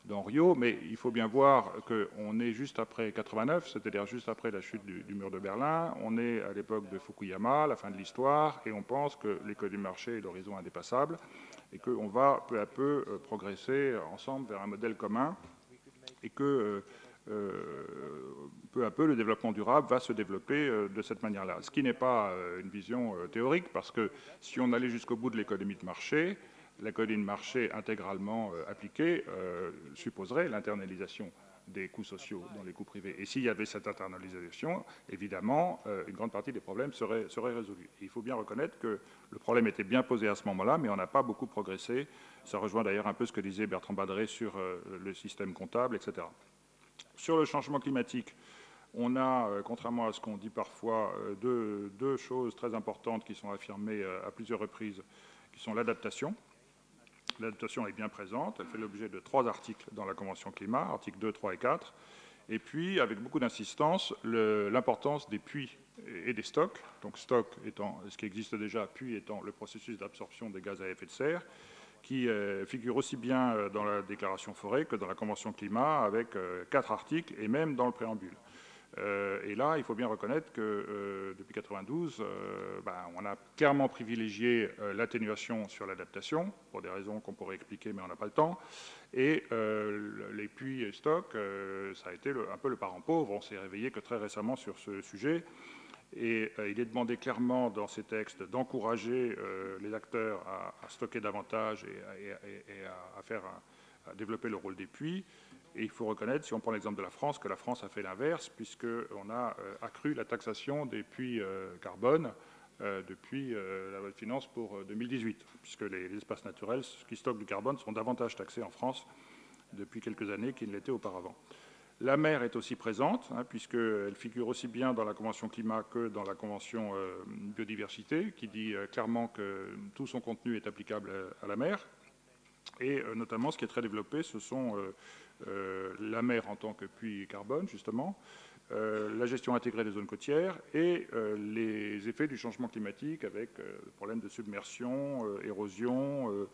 dans Rio, mais il faut bien voir qu'on est juste après 89, c'est-à-dire juste après la chute du mur de Berlin, on est à l'époque de Fukuyama, la fin de l'histoire, et on pense que l'économie du marché est l'horizon indépassable, et qu'on va peu à peu progresser ensemble vers un modèle commun, et que peu à peu, le développement durable va se développer de cette manière-là. Ce qui n'est pas une vision théorique, parce que si on allait jusqu'au bout de l'économie de marché, l'économie de marché intégralement appliquée supposerait l'internalisation des coûts sociaux dans les coûts privés. Et s'il y avait cette internalisation, évidemment, une grande partie des problèmes seraient résolus. Et il faut bien reconnaître que le problème était bien posé à ce moment-là, mais on n'a pas beaucoup progressé. Ça rejoint d'ailleurs un peu ce que disait Bertrand Badré sur le système comptable, etc. Sur le changement climatique, on a, contrairement à ce qu'on dit parfois, deux choses très importantes qui sont affirmées à plusieurs reprises, qui sont l'adaptation. L'adaptation est bien présente, elle fait l'objet de 3 articles dans la Convention climat, articles 2, 3 et 4, et puis, avec beaucoup d'insistance, l'importance des puits et des stocks, donc stock étant ce qui existe déjà, puits étant le processus d'absorption des gaz à effet de serre, qui figure aussi bien dans la déclaration forêt que dans la Convention climat, avec 4 articles, et même dans le préambule. Et là, il faut bien reconnaître que depuis 1992, on a clairement privilégié l'atténuation sur l'adaptation, pour des raisons qu'on pourrait expliquer, mais on n'a pas le temps. Et les puits et stocks, ça a été un peu le parent pauvre. On s'est réveillé que très récemment sur ce sujet. Et il est demandé clairement dans ces textes d'encourager les acteurs à stocker davantage et à développer le rôle des puits. Et il faut reconnaître, si on prend l'exemple de la France, que la France a fait l'inverse, puisqu'on a accru la taxation des puits carbone depuis la loi de finances pour 2018, puisque les espaces naturels qui stockent du carbone sont davantage taxés en France depuis quelques années qu'ils ne l'étaient auparavant. La mer est aussi présente, puisqu'elle figure aussi bien dans la Convention climat que dans la Convention biodiversité, qui dit clairement que tout son contenu est applicable à la mer. Et notamment, ce qui est très développé, ce sont la mer en tant que puits carbone, justement, la gestion intégrée des zones côtières et les effets du changement climatique avec problèmes de submersion, érosion,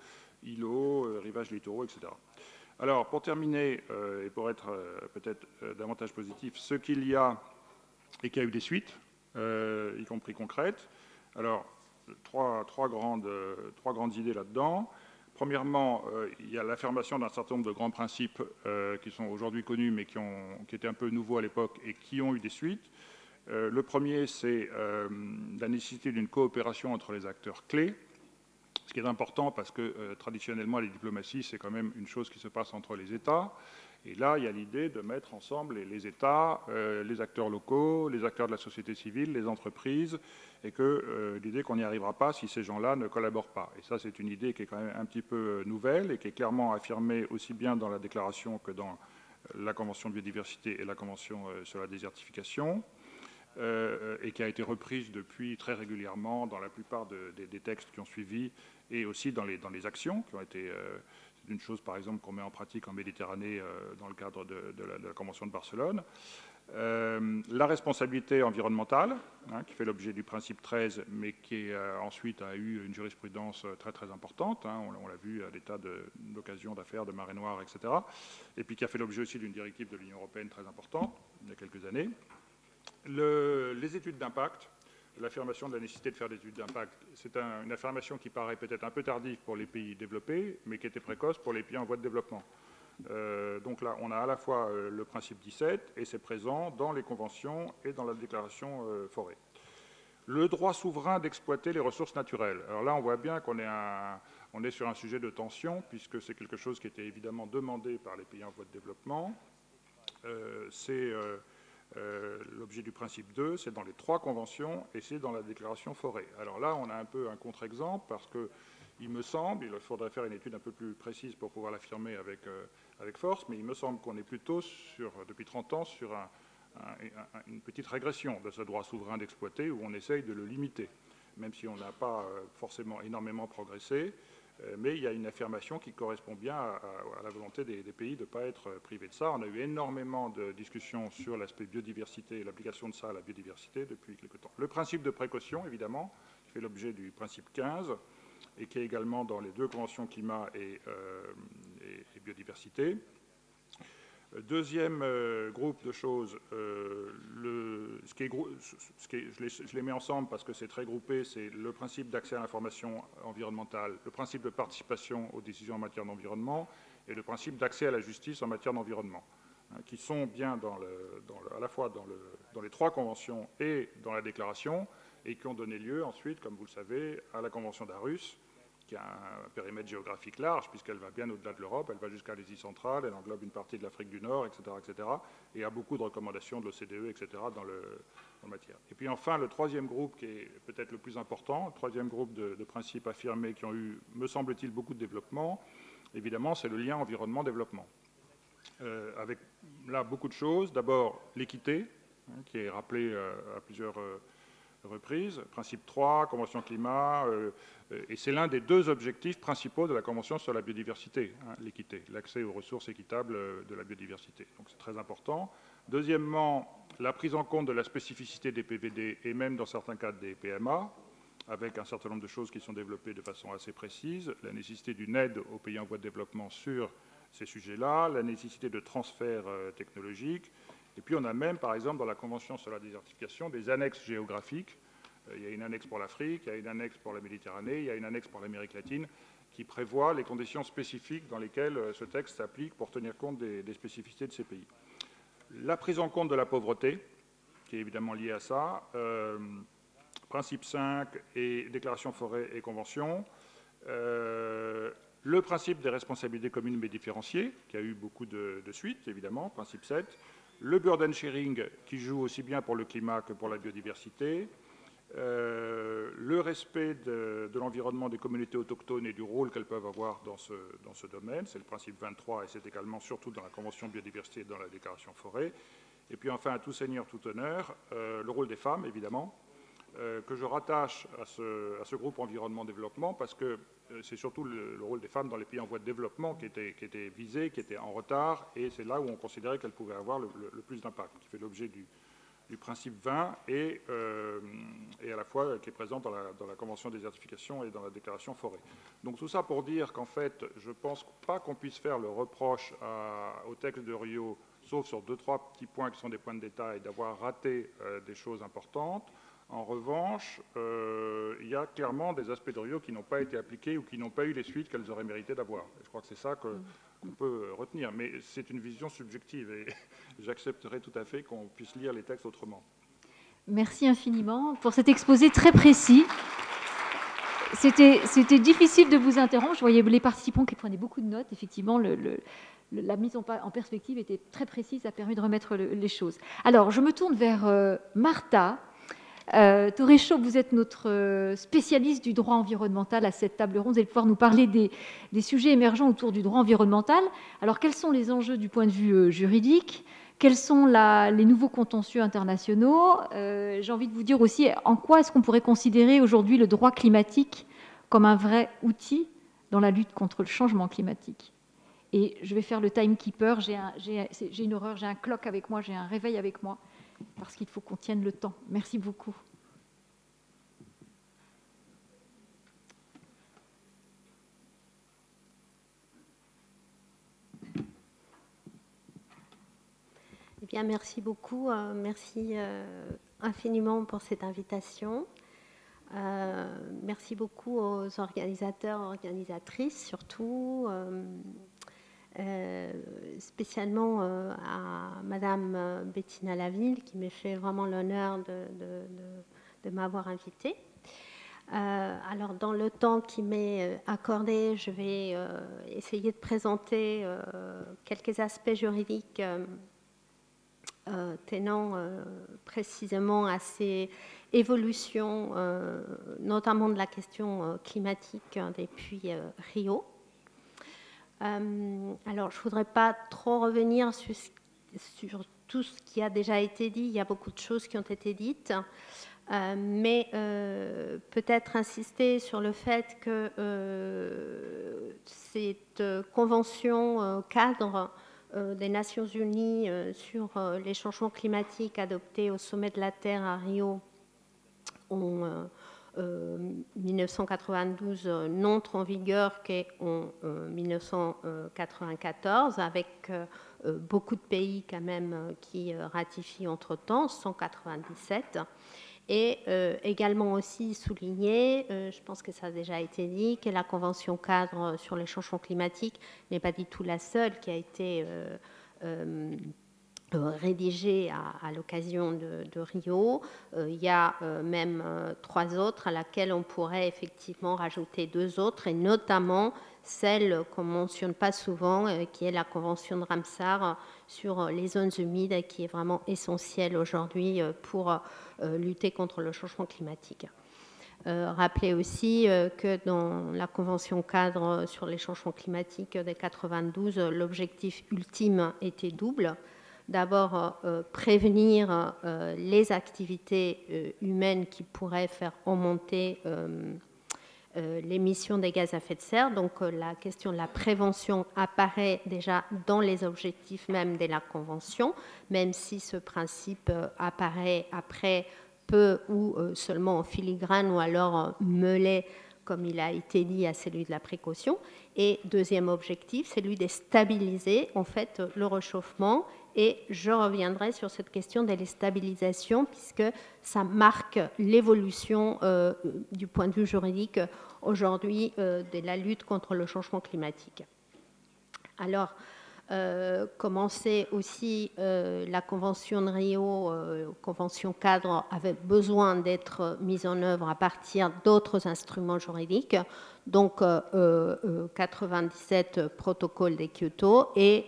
îlots, rivages littoraux, etc. Alors, pour terminer, et pour être peut-être davantage positif, ce qu'il y a et qui a eu des suites, y compris concrètes. Alors, trois grandes idées là-dedans. Premièrement, il y a l'affirmation d'un certain nombre de grands principes qui sont aujourd'hui connus, mais qui étaient un peu nouveaux à l'époque et qui ont eu des suites. Le premier, c'est la nécessité d'une coopération entre les acteurs clés, ce qui est important parce que traditionnellement, les diplomaties, c'est quand même une chose qui se passe entre les États. Et là, il y a l'idée de mettre ensemble les États, les acteurs locaux, les acteurs de la société civile, les entreprises, et que l'idée qu'on n'y arrivera pas si ces gens-là ne collaborent pas. Et ça, c'est une idée qui est quand même un petit peu nouvelle et qui est clairement affirmée aussi bien dans la déclaration que dans la Convention de biodiversité et la Convention sur la désertification, et qui a été reprise depuis très régulièrement dans la plupart des textes qui ont suivi et aussi dans les actions qui ont été... C'est une chose, par exemple, qu'on met en pratique en Méditerranée dans le cadre de la Convention de Barcelone. La responsabilité environnementale, qui fait l'objet du principe 13, mais qui ensuite a eu une jurisprudence très très importante. On l'a vu à l'état d'occasion d'affaires de marée noire, etc. Et puis qui a fait l'objet aussi d'une directive de l'Union européenne très importante, il y a quelques années. Les études d'impact. L'affirmation de la nécessité de faire des études d'impact, c'est une affirmation qui paraît peut-être un peu tardive pour les pays développés, mais qui était précoce pour les pays en voie de développement. Donc là, on a à la fois le principe 17, et c'est présent dans les conventions et dans la déclaration forêt. Le droit souverain d'exploiter les ressources naturelles. Alors là, on voit bien qu'on est sur un sujet de tension, puisque c'est quelque chose qui était évidemment demandé par les pays en voie de développement. C'est... l'objet du principe 2, c'est dans les 3 conventions et c'est dans la déclaration forêt. Alors là, on a un peu un contre-exemple parce qu'il me semble, il faudrait faire une étude un peu plus précise pour pouvoir l'affirmer avec force, mais il me semble qu'on est plutôt, depuis 30 ans, sur une petite régression de ce droit souverain d'exploiter où on essaye de le limiter, même si on n'a pas forcément énormément progressé. Mais il y a une affirmation qui correspond bien à la volonté des pays de ne pas être privés de ça. On a eu énormément de discussions sur l'aspect biodiversité et l'application de ça à la biodiversité depuis quelque temps. Le principe de précaution, évidemment, qui fait l'objet du principe 15 et qui est également dans les 2 conventions climat et biodiversité. Deuxième groupe de choses, je les mets ensemble parce que c'est très groupé, c'est le principe d'accès à l'information environnementale, le principe de participation aux décisions en matière d'environnement et le principe d'accès à la justice en matière d'environnement, qui sont bien à la fois dans les 3 conventions et dans la déclaration, et qui ont donné lieu ensuite, comme vous le savez, à la Convention d'Aarhus, qui a un périmètre géographique large, puisqu'elle va bien au-delà de l'Europe, elle va jusqu'à l'Asie centrale, elle englobe une partie de l'Afrique du Nord, etc., etc., et il y a beaucoup de recommandations de l'OCDE, etc., dans la matière. Et puis enfin, le 3e groupe, qui est peut-être le plus important, le 3e groupe de principes affirmés qui ont eu, me semble-t-il, beaucoup de développement, évidemment, c'est le lien environnement-développement. Avec là beaucoup de choses. D'abord, l'équité, qui est rappelée à plusieurs reprises, principe 3, Convention climat, et c'est l'un des 2 objectifs principaux de la Convention sur la biodiversité, l'équité, l'accès aux ressources équitables de la biodiversité. Donc c'est très important. Deuxièmement, la prise en compte de la spécificité des PVD et même dans certains cas des PMA, avec un certain nombre de choses qui sont développées de façon assez précise, la nécessité d'une aide aux pays en voie de développement sur ces sujets-là, la nécessité de transfert technologique. Et puis on a même, par exemple, dans la Convention sur la désertification, des annexes géographiques. Il y a une annexe pour l'Afrique, il y a une annexe pour la Méditerranée, il y a une annexe pour l'Amérique latine, qui prévoit les conditions spécifiques dans lesquelles ce texte s'applique pour tenir compte des spécificités de ces pays. La prise en compte de la pauvreté, qui est évidemment liée à ça, principe 5 et déclaration forêt et convention. Le principe des responsabilités communes mais différenciées, qui a eu beaucoup de suites, évidemment, principe 7. Le burden sharing, qui joue aussi bien pour le climat que pour la biodiversité. Le respect de l'environnement des communautés autochtones et du rôle qu'elles peuvent avoir dans ce domaine, c'est le principe 23 et c'est également surtout dans la Convention biodiversité et dans la déclaration forêt. Et puis enfin, à tout seigneur, tout honneur, le rôle des femmes, évidemment, que je rattache à ce groupe environnement-développement parce que c'est surtout le rôle des femmes dans les pays en voie de développement qui était visé, qui était en retard, et c'est là où on considérait qu'elles pouvaient avoir le plus d'impact, qui fait l'objet du du principe 20 et à la fois qui est présent dans la Convention des désertifications et dans la déclaration forêt. Donc tout ça pour dire qu'en fait, je ne pense pas qu'on puisse faire le reproche au texte de Rio, sauf sur 2-3 petits points qui sont des points de détail, d'avoir raté des choses importantes. En revanche, il y a clairement des aspects de Rio qui n'ont pas été appliqués ou qui n'ont pas eu les suites qu'elles auraient mérité d'avoir. Je crois que c'est ça qu'on peut retenir. Mais c'est une vision subjective et j'accepterai tout à fait qu'on puisse lire les textes autrement. Merci infiniment pour cet exposé très précis. C'était difficile de vous interrompre. Je voyais les participants qui prenaient beaucoup de notes. Effectivement, la mise en perspective était très précise, ça a permis de remettre les choses. Alors, je me tourne vers Martha. Torecho, vous êtes notre spécialiste du droit environnemental à cette table ronde. Vous allez pouvoir nous parler des sujets émergents autour du droit environnemental. Alors, quels sont les enjeux du point de vue juridique? Quels sont les nouveaux contentieux internationaux? J'ai envie de vous dire aussi, en quoi est-ce qu'on pourrait considérer aujourd'hui le droit climatique comme un vrai outil dans la lutte contre le changement climatique? Et je vais faire le timekeeper. J'ai une horreur, j'ai un clock avec moi, j'ai un réveil avec moi, parce qu'il faut qu'on tienne le temps. Merci beaucoup. Eh bien, merci beaucoup. Merci infiniment pour cette invitation. Merci beaucoup aux organisateurs, organisatrices surtout, spécialement à Madame Bettina Laville qui m'a fait vraiment l'honneur de m'avoir invitée. Alors, dans le temps qui m'est accordé, je vais essayer de présenter quelques aspects juridiques tenant précisément à ces évolutions, notamment de la question climatique depuis Rio. Alors, je ne voudrais pas trop revenir sur tout ce qui a déjà été dit. Il y a beaucoup de choses qui ont été dites. Mais peut-être insister sur le fait que cette convention cadre des Nations Unies sur les changements climatiques adoptés au sommet de la Terre à Rio en 1992 n'entre en vigueur qu'en 1994, avec beaucoup de pays quand même qui ratifient entre-temps, 197. Et également aussi souligner, je pense que ça a déjà été dit, que la Convention cadre sur les changements climatiques n'est pas du tout la seule qui a été rédigée à l'occasion de Rio. Il y a même 3 autres à laquelle on pourrait effectivement rajouter 2 autres, et notamment celle qu'on ne mentionne pas souvent, qui est la Convention de Ramsar sur les zones humides, qui est vraiment essentielle aujourd'hui pour lutter contre le changement climatique. Rappelez aussi que dans la Convention cadre sur les changements climatiques de 92, l'objectif ultime était double. D'abord, prévenir les activités humaines qui pourraient faire augmenter l'émission des gaz à effet de serre. Donc, la question de la prévention apparaît déjà dans les objectifs même de la Convention, même si ce principe apparaît après peu ou seulement en filigrane ou alors mêlé, comme il a été dit, à celui de la précaution. Et deuxième objectif, celui de stabiliser en fait le réchauffement. Et je reviendrai sur cette question de la stabilisation, puisque ça marque l'évolution du point de vue juridique aujourd'hui de la lutte contre le changement climatique. Alors, commencer aussi la Convention de Rio, Convention cadre, avait besoin d'être mise en œuvre à partir d'autres instruments juridiques, donc 97 protocole de Kyoto et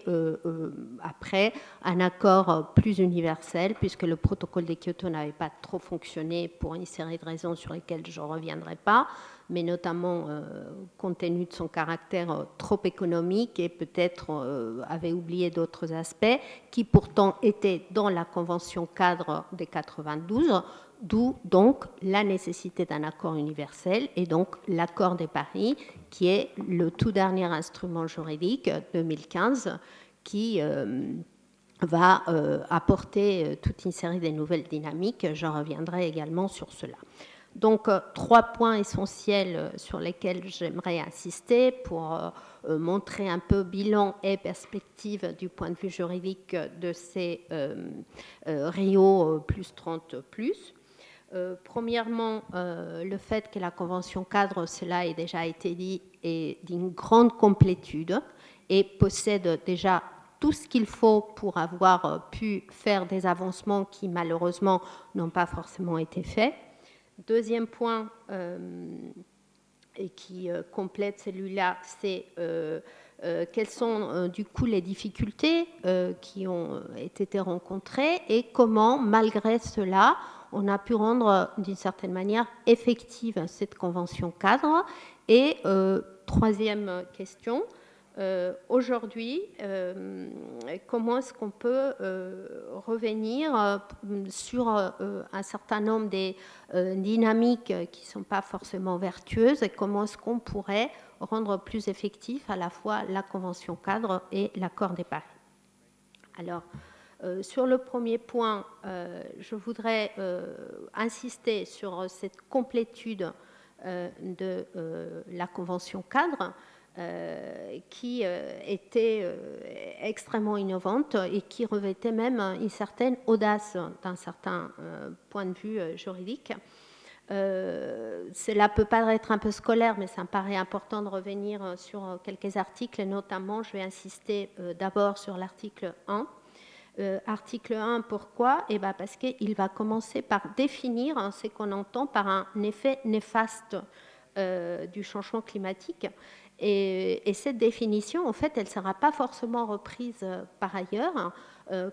après un accord plus universel, puisque le protocole de Kyoto n'avait pas trop fonctionné pour une série de raisons sur lesquelles je ne reviendrai pas, mais notamment compte tenu de son caractère trop économique et peut-être avait oublié d'autres aspects qui pourtant étaient dans la Convention cadre de 92, d'où donc la nécessité d'un accord universel et donc l'accord de Paris qui est le tout dernier instrument juridique 2015 qui va apporter toute une série de nouvelles dynamiques. Je reviendrai également sur cela. Donc, 3 points essentiels sur lesquels j'aimerais insister pour montrer un peu bilan et perspective du point de vue juridique de ces Rio plus 30 plus. Premièrement, le fait que la Convention cadre, cela a déjà été dit, est d'une grande complétude et possède déjà tout ce qu'il faut pour avoir pu faire des avancements qui, malheureusement, n'ont pas forcément été faits. Deuxième point, et qui complète celui-là, c'est quelles sont du coup les difficultés qui ont été rencontrées et comment, malgré cela, on a pu rendre d'une certaine manière effective cette convention cadre. Et troisième question, aujourd'hui, comment est-ce qu'on peut revenir sur un certain nombre des dynamiques qui ne sont pas forcément vertueuses et comment est-ce qu'on pourrait rendre plus effectif à la fois la Convention cadre et l'accord de Paris. Alors, sur le premier point, je voudrais insister sur cette complétude de la Convention cadre qui était extrêmement innovante et qui revêtait même une certaine audace d'un certain point de vue juridique. Cela peut paraître un peu scolaire, mais ça me paraît important de revenir sur quelques articles, et notamment, je vais insister d'abord sur l'article 1. Article 1, pourquoi ? Eh bien, parce qu'il va commencer par définir ce qu'on entend par un effet néfaste du changement climatique. Et cette définition, en fait, elle ne sera pas forcément reprise par ailleurs.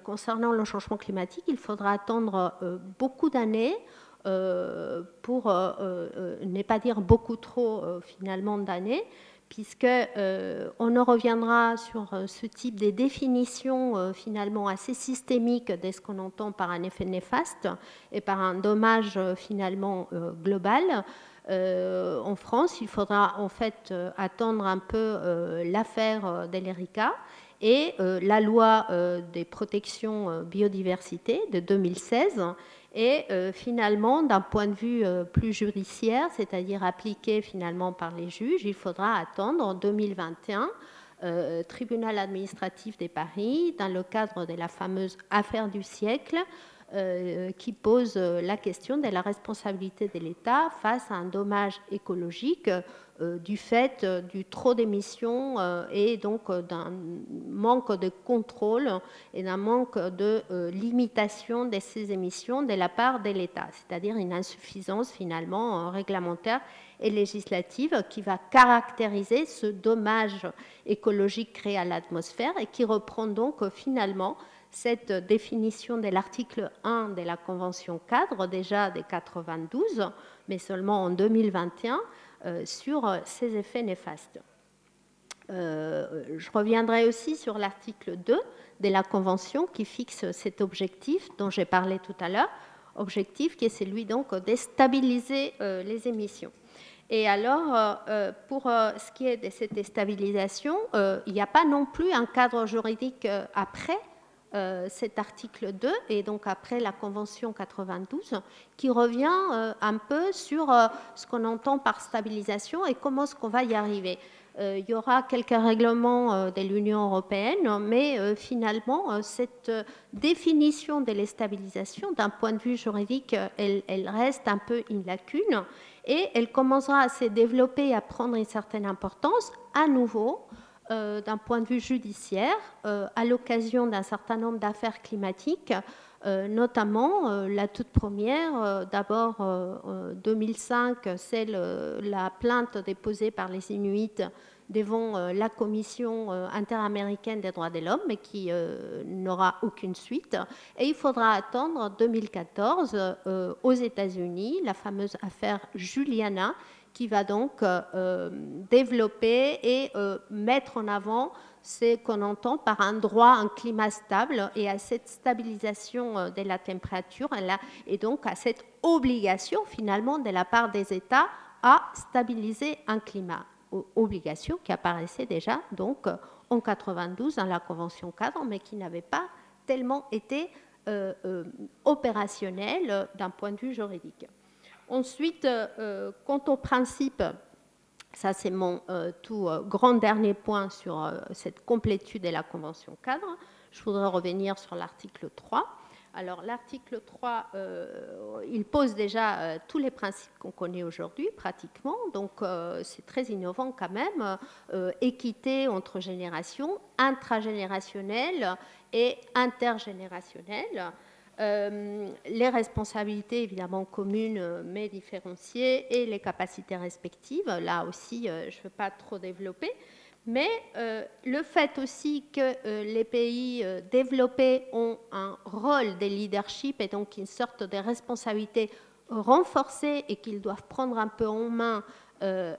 Concernant le changement climatique, il faudra attendre beaucoup d'années pour ne pas dire beaucoup trop finalement d'années, puisqu'on en reviendra sur ce type de définition finalement assez systémique de ce qu'on entend par un effet néfaste et par un dommage finalement global. En France, il faudra en fait attendre un peu l'affaire d'El-Erika et la loi des protections biodiversité de 2016. Et finalement, d'un point de vue plus judiciaire, c'est-à-dire appliqué finalement par les juges, il faudra attendre en 2021, tribunal administratif de Paris, dans le cadre de la fameuse affaire du siècle, qui pose la question de la responsabilité de l'État face à un dommage écologique du fait du trop d'émissions et donc d'un manque de contrôle et d'un manque de limitation de ces émissions de la part de l'État, c'est-à-dire une insuffisance finalement réglementaire et législative qui va caractériser ce dommage écologique créé à l'atmosphère et qui reprend donc finalement cette définition de l'article 1 de la Convention cadre, déjà de 1992, mais seulement en 2021, sur ces effets néfastes. Je reviendrai aussi sur l'article 2 de la Convention qui fixe cet objectif dont j'ai parlé tout à l'heure, objectif qui est celui donc de stabiliser les émissions. Et alors, pour ce qui est de cette stabilisation, il n'y a pas non plus un cadre juridique après cet article 2 et donc après la Convention 92 qui revient un peu sur ce qu'on entend par stabilisation et comment est-ce qu'on va y arriver. Il y aura quelques règlements de l'Union européenne, mais finalement, cette définition de la stabilisation, d'un point de vue juridique, elle reste un peu une lacune et elle commencera à se développer et à prendre une certaine importance à nouveau d'un point de vue judiciaire, à l'occasion d'un certain nombre d'affaires climatiques, notamment la toute première, d'abord 2005, c'est la plainte déposée par les Inuits devant la Commission interaméricaine des droits de l'homme, mais qui n'aura aucune suite. Et il faudra attendre 2014 aux États-Unis, la fameuse affaire Juliana, qui va donc développer et mettre en avant ce qu'on entend par un droit à un climat stable et à cette stabilisation de la température et donc à cette obligation finalement de la part des États à stabiliser un climat. Obligation qui apparaissait déjà donc en 92 dans la Convention cadre, mais qui n'avait pas tellement été opérationnel d'un point de vue juridique. Ensuite, quant au principe, ça c'est mon tout grand dernier point sur cette complétude de la Convention cadre, je voudrais revenir sur l'article 3. Alors l'article 3, il pose déjà tous les principes qu'on connaît aujourd'hui pratiquement, donc c'est très innovant quand même, équité entre générations, intragénérationnelle et intergénérationnelle, les responsabilités évidemment communes mais différenciées et les capacités respectives, là aussi je ne veux pas trop développer. Mais le fait aussi que les pays développés ont un rôle de leadership et donc une sorte de responsabilité renforcée et qu'ils doivent prendre un peu en main la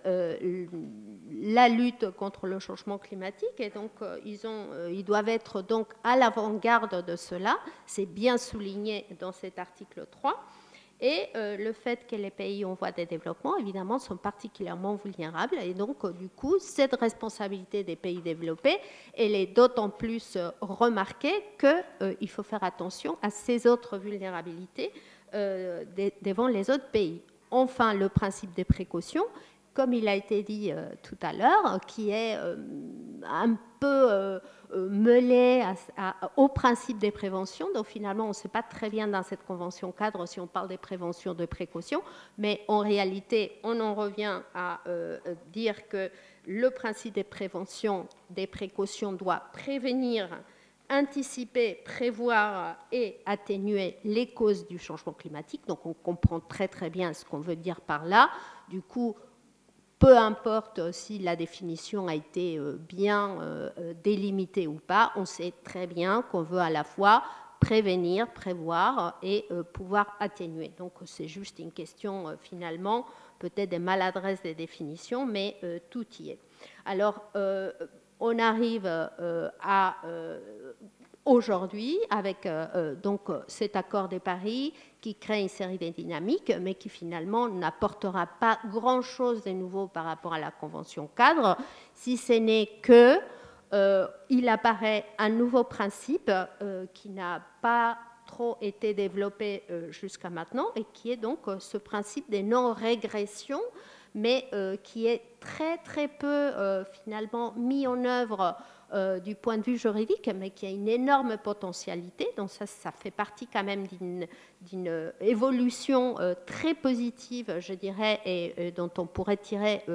lutte contre le changement climatique et donc ils doivent être donc à l'avant-garde de cela, c'est bien souligné dans cet article 3. Et le fait que les pays en voie de développement, évidemment, sont particulièrement vulnérables. Et donc, du coup, cette responsabilité des pays développés, elle est d'autant plus remarquée qu'il faut faire attention à ces autres vulnérabilités devant les autres pays. Enfin, le principe des précautions, comme il a été dit tout à l'heure, qui est un peu mêlé au principe des préventions. Donc finalement, on ne sait pas très bien dans cette convention cadre si on parle des préventions, de précautions, mais en réalité, on en revient à dire que le principe des préventions, des précautions doit prévenir, anticiper, prévoir et atténuer les causes du changement climatique. Donc on comprend très très bien ce qu'on veut dire par là. Du coup, peu importe si la définition a été bien délimitée ou pas, on sait très bien qu'on veut à la fois prévenir, prévoir et pouvoir atténuer. Donc c'est juste une question finalement peut-être des maladresses des définitions, mais tout y est. Alors on arrive à aujourd'hui avec donc cet accord de Paris qui crée une série de dynamiques, mais qui finalement n'apportera pas grand-chose de nouveau par rapport à la Convention cadre, si ce n'est que il apparaît un nouveau principe qui n'a pas trop été développé jusqu'à maintenant et qui est donc ce principe des non-régressions, mais qui est très très peu finalement mis en œuvre du point de vue juridique, mais qui a une énorme potentialité. Donc ça fait partie quand même d'une évolution très positive, je dirais, et dont on pourrait tirer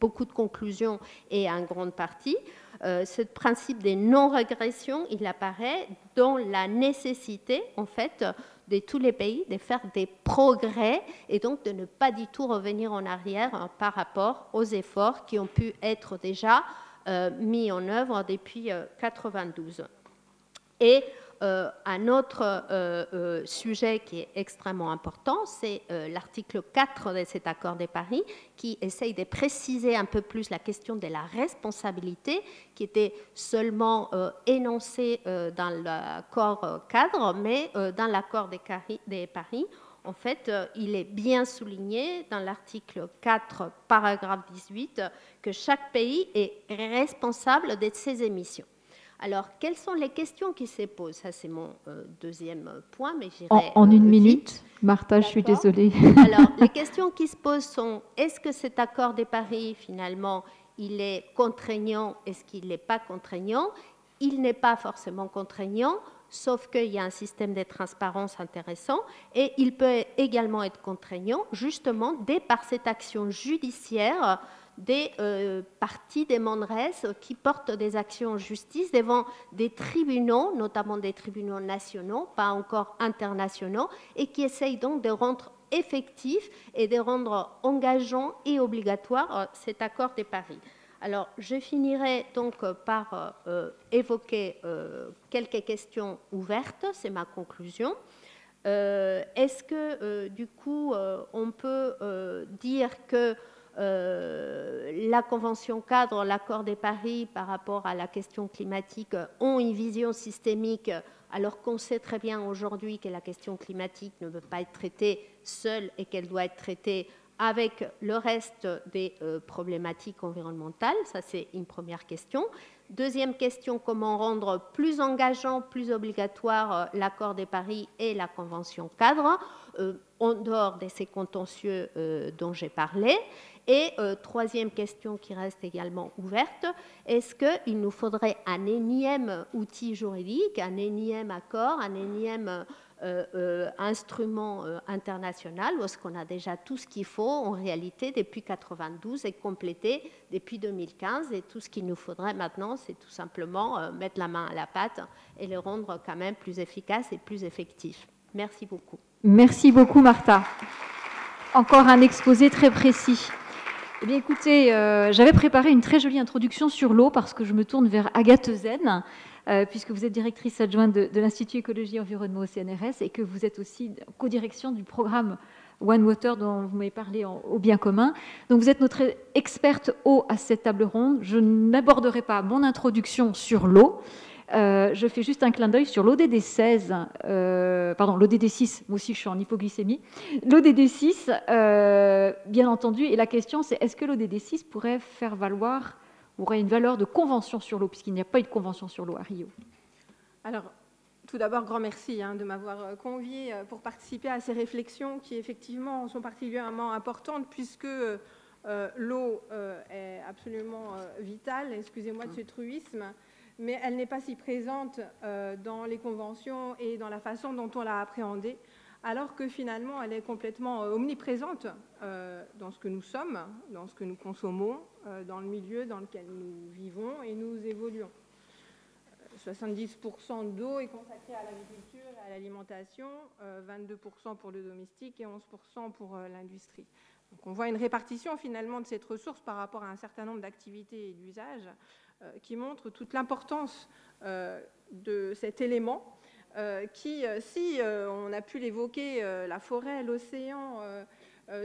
beaucoup de conclusions et en grande partie. Ce principe des non-régressions, il apparaît dans la nécessité, en fait, de tous les pays de faire des progrès et donc de ne pas du tout revenir en arrière par rapport aux efforts qui ont pu être déjà mis en œuvre depuis 1992. Et un autre sujet qui est extrêmement important, c'est l'article 4 de cet accord de Paris qui essaye de préciser un peu plus la question de la responsabilité qui était seulement énoncée dans l'accord cadre, mais dans l'accord de Paris, en fait, il est bien souligné dans l'article 4, paragraphe 18, que chaque pays est responsable de ses émissions. Alors, quelles sont les questions qui se posent? Ça, c'est mon deuxième point, mais j'irai en une vite. minute, Martha, je suis désolée. Alors, les questions qui se posent sont, est-ce que cet accord de Paris, finalement, il est contraignant? Est-ce qu'il n'est pas contraignant? Il n'est pas forcément contraignant, sauf qu'il y a un système de transparence intéressant, et il peut également être contraignant, justement, dès par cette action judiciaire des parties demanderesses qui portent des actions en justice devant des tribunaux, notamment des tribunaux nationaux, pas encore internationaux, et qui essayent donc de rendre effectif et de rendre engageant et obligatoire cet accord de Paris. Alors, je finirai donc par évoquer quelques questions ouvertes, c'est ma conclusion. Est-ce que, du coup, on peut dire que la Convention cadre, l'accord de Paris par rapport à la question climatique ont une vision systémique, alors qu'on sait très bien aujourd'hui que la question climatique ne peut pas être traitée seule et qu'elle doit être traitée avec le reste des problématiques environnementales? Ça, c'est une première question. Deuxième question, comment rendre plus engageant, plus obligatoire l'accord de Paris et la Convention cadre, en dehors de ces contentieux dont j'ai parlé? Et troisième question qui reste également ouverte, est-ce qu'il nous faudrait un énième outil juridique, un énième accord, un énième instrument international, ou est-ce qu'on a déjà tout ce qu'il faut en réalité depuis 1992 et complété depuis 2015, et tout ce qu'il nous faudrait maintenant, c'est tout simplement mettre la main à la pâte et le rendre quand même plus efficace et plus effectif. Merci beaucoup. Merci beaucoup, Martha. Encore un exposé très précis. Eh bien, écoutez, j'avais préparé une très jolie introduction sur l'eau parce que je me tourne vers Agathe Zen, puisque vous êtes directrice adjointe de l'Institut Écologie et Environnement au CNRS et que vous êtes aussi co-direction du programme One Water dont vous m'avez parlé au bien commun. Donc, vous êtes notre experte eau à cette table ronde. Je n'aborderai pas mon introduction sur l'eau. Je fais juste un clin d'œil sur l'ODD 16, pardon, l'ODD 6, moi aussi je suis en hypoglycémie. L'ODD 6, bien entendu, et la question c'est est-ce que l'ODD 6 pourrait faire valoir, aurait une valeur de convention sur l'eau, puisqu'il n'y a pas eu de convention sur l'eau à Rio? Alors, tout d'abord, grand merci de m'avoir convié pour participer à ces réflexions qui effectivement sont particulièrement importantes puisque l'eau est absolument vitale, excusez-moi de ce truisme, mais elle n'est pas si présente dans les conventions et dans la façon dont on l'a appréhendée, alors que finalement elle est complètement omniprésente dans ce que nous sommes, dans ce que nous consommons, dans le milieu dans lequel nous vivons et nous évoluons. 70% d'eau est consacrée à l'agriculture et à l'alimentation, 22% pour le domestique et 11% pour l'industrie. Donc on voit une répartition finalement de cette ressource par rapport à un certain nombre d'activités et d'usages qui montre toute l'importance de cet élément qui, si on a pu l'évoquer, la forêt, l'océan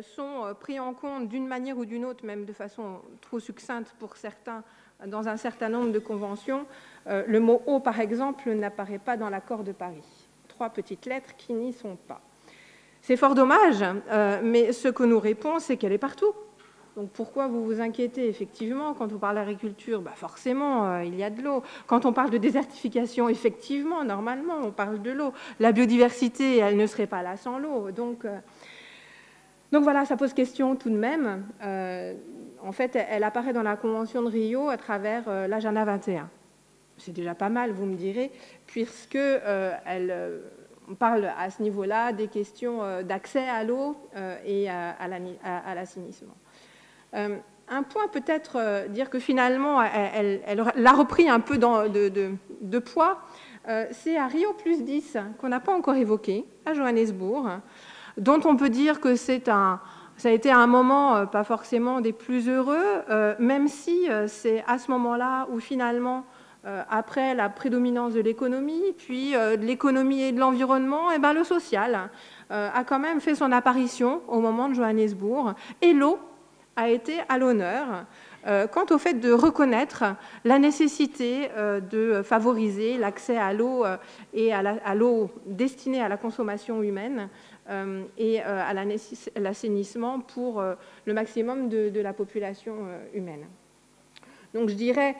sont pris en compte d'une manière ou d'une autre, même de façon trop succincte pour certains, dans un certain nombre de conventions. Le mot eau, par exemple, n'apparaît pas dans l'accord de Paris. 3 petites lettres qui n'y sont pas. C'est fort dommage, mais ce que nous répond, c'est qu'elle est partout. Donc pourquoi vous vous inquiétez? Effectivement, quand on parle d'agriculture, forcément, il y a de l'eau. Quand on parle de désertification, effectivement, normalement, on parle de l'eau. La biodiversité, elle ne serait pas là sans l'eau. Donc voilà, ça pose question tout de même. En fait, elle apparaît dans la Convention de Rio à travers l'Agenda 21. C'est déjà pas mal, vous me direz, puisque on parle à ce niveau-là des questions d'accès à l'eau et à l'assainissement. Un point peut-être dire que finalement, elle l'a repris un peu de poids, c'est à Rio plus 10, qu'on n'a pas encore évoqué, à Johannesburg, dont on peut dire que ça a été un moment pas forcément des plus heureux, même si c'est à ce moment-là où finalement, après la prédominance de l'économie, puis de l'économie et de l'environnement, et le social a quand même fait son apparition au moment de Johannesburg, et l'eau a été à l'honneur quant au fait de reconnaître la nécessité de favoriser l'accès à l'eau et à l'eau destinée à la consommation humaine et à l'assainissement pour le maximum de la population humaine. Donc je dirais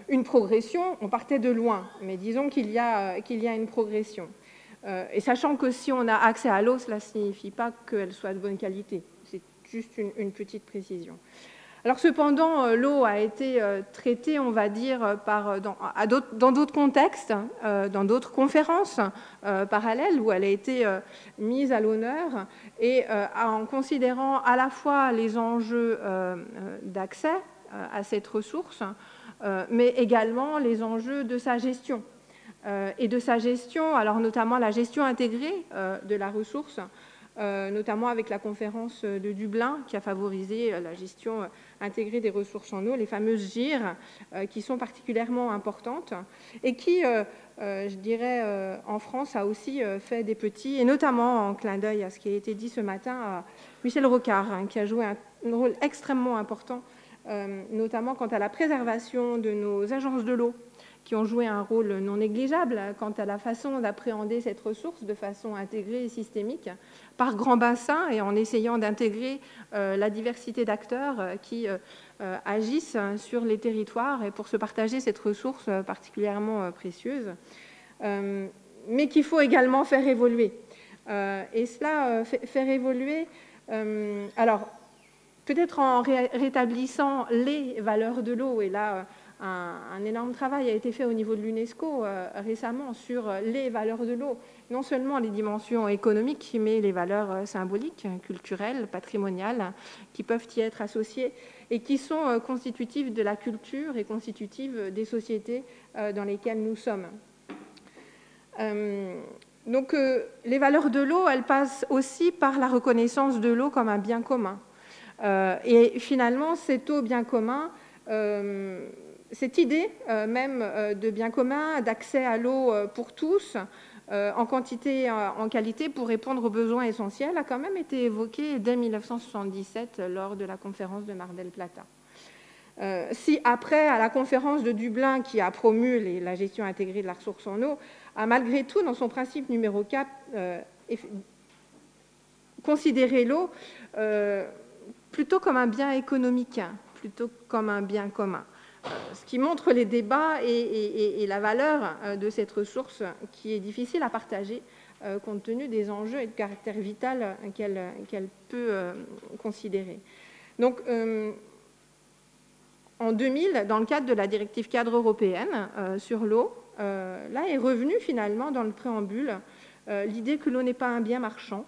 une progression, on partait de loin, mais disons qu'il y a une progression. Et sachant que si on a accès à l'eau, cela ne signifie pas qu'elle soit de bonne qualité. C'est juste une petite précision. Alors cependant, l'eau a été traitée, on va dire, dans d'autres contextes, dans d'autres conférences parallèles où elle a été mise à l'honneur et en considérant à la fois les enjeux d'accès à cette ressource, mais également les enjeux de sa gestion. Et de sa gestion, alors notamment la gestion intégrée de la ressource, notamment avec la conférence de Dublin qui a favorisé la gestion intégrée des ressources en eau, les fameuses GIR, qui sont particulièrement importantes et qui, je dirais, en France a aussi fait des petits, et notamment en clin d'œil à ce qui a été dit ce matin à Michel Rocard, qui a joué un rôle extrêmement important, notamment quant à la préservation de nos agences de l'eau qui ont joué un rôle non négligeable quant à la façon d'appréhender cette ressource de façon intégrée et systémique, par grands bassins et en essayant d'intégrer la diversité d'acteurs qui agissent sur les territoires et pour se partager cette ressource particulièrement précieuse, mais qu'il faut également faire évoluer. Et cela, faire évoluer, alors peut-être en rétablissant les valeurs de l'eau, et là, un énorme travail a été fait au niveau de l'UNESCO récemment sur les valeurs de l'eau, non seulement les dimensions économiques, mais les valeurs symboliques, culturelles, patrimoniales, qui peuvent y être associées et qui sont constitutives de la culture et constitutives des sociétés dans lesquelles nous sommes. Donc, les valeurs de l'eau, elles passent aussi par la reconnaissance de l'eau comme un bien commun. Et finalement, cette eau bien commun, cette idée même de bien commun, d'accès à l'eau pour tous, en quantité, en qualité, pour répondre aux besoins essentiels, a quand même été évoquée dès 1977 lors de la conférence de Mar del Plata. Si après, à la conférence de Dublin, qui a promu la gestion intégrée de la ressource en eau, a malgré tout, dans son principe numéro 4, considéré l'eau plutôt comme un bien économique, plutôt comme un bien commun. Ce qui montre les débats et la valeur de cette ressource qui est difficile à partager compte tenu des enjeux et du caractère vital qu'elle peut considérer. Donc, en 2000, dans le cadre de la directive cadre européenne sur l'eau, là est revenue finalement dans le préambule l'idée que l'eau n'est pas un bien marchand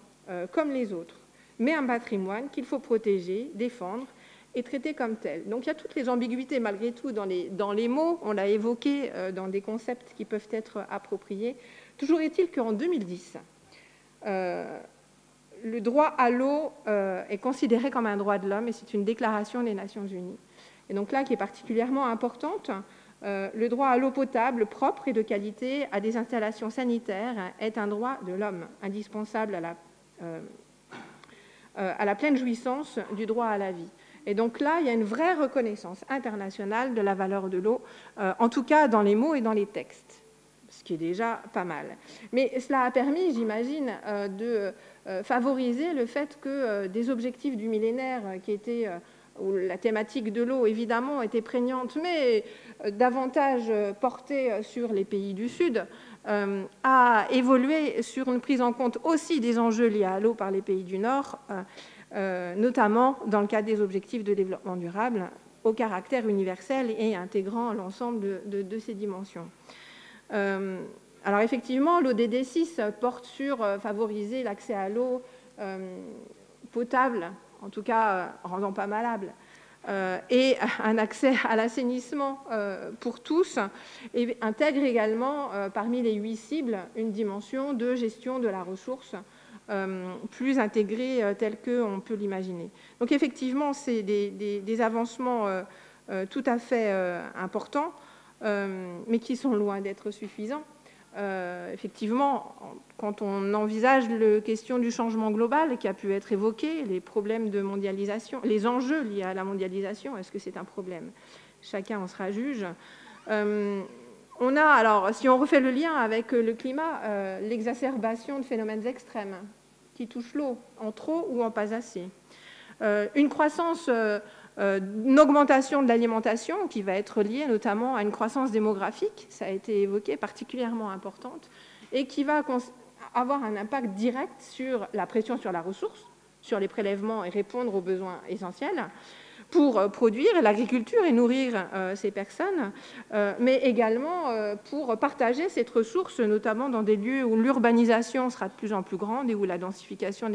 comme les autres, mais un patrimoine qu'il faut protéger, défendre et traiter comme tel. Donc il y a toutes les ambiguïtés malgré tout dans les mots, on l'a évoqué dans des concepts qui peuvent être appropriés. Toujours est-il qu'en 2010, le droit à l'eau est considéré comme un droit de l'homme et c'est une déclaration des Nations Unies. Et donc là, qui est particulièrement importante, le droit à l'eau potable, propre et de qualité, à des installations sanitaires, est un droit de l'homme, indispensable à la pleine jouissance du droit à la vie. Et donc là, il y a une vraie reconnaissance internationale de la valeur de l'eau, en tout cas dans les mots et dans les textes, ce qui est déjà pas mal. Mais cela a permis, j'imagine, de favoriser le fait que des objectifs du millénaire qui étaient où la thématique de l'eau, évidemment, était prégnante, mais davantage portée sur les pays du Sud, a évolué sur une prise en compte aussi des enjeux liés à l'eau par les pays du Nord, notamment dans le cadre des objectifs de développement durable, au caractère universel et intégrant l'ensemble de ces dimensions. Alors effectivement, l'ODD 6 porte sur favoriser l'accès à l'eau potable, en tout cas rendant pas malable, et un accès à l'assainissement pour tous, et intègre également parmi les 8 cibles une dimension de gestion de la ressource plus intégrée telle qu'on peut l'imaginer. Donc effectivement, c'est des avancements tout à fait importants, mais qui sont loin d'être suffisants. Effectivement, quand on envisage la question du changement global qui a pu être évoqué, les problèmes de mondialisation, les enjeux liés à la mondialisation, est-ce que c'est un problème? Chacun en sera juge. On a, alors, si on refait le lien avec le climat, l'exacerbation de phénomènes extrêmes qui touchent l'eau, en trop ou en pas assez. Une croissance, une augmentation de l'alimentation qui va être liée notamment à une croissance démographique, ça a été évoqué, particulièrement importante, et qui va avoir un impact direct sur la pression sur la ressource, sur les prélèvements et répondre aux besoins essentiels pour produire l'agriculture et nourrir ces personnes, mais également pour partager cette ressource, notamment dans des lieux où l'urbanisation sera de plus en plus grande et où la densification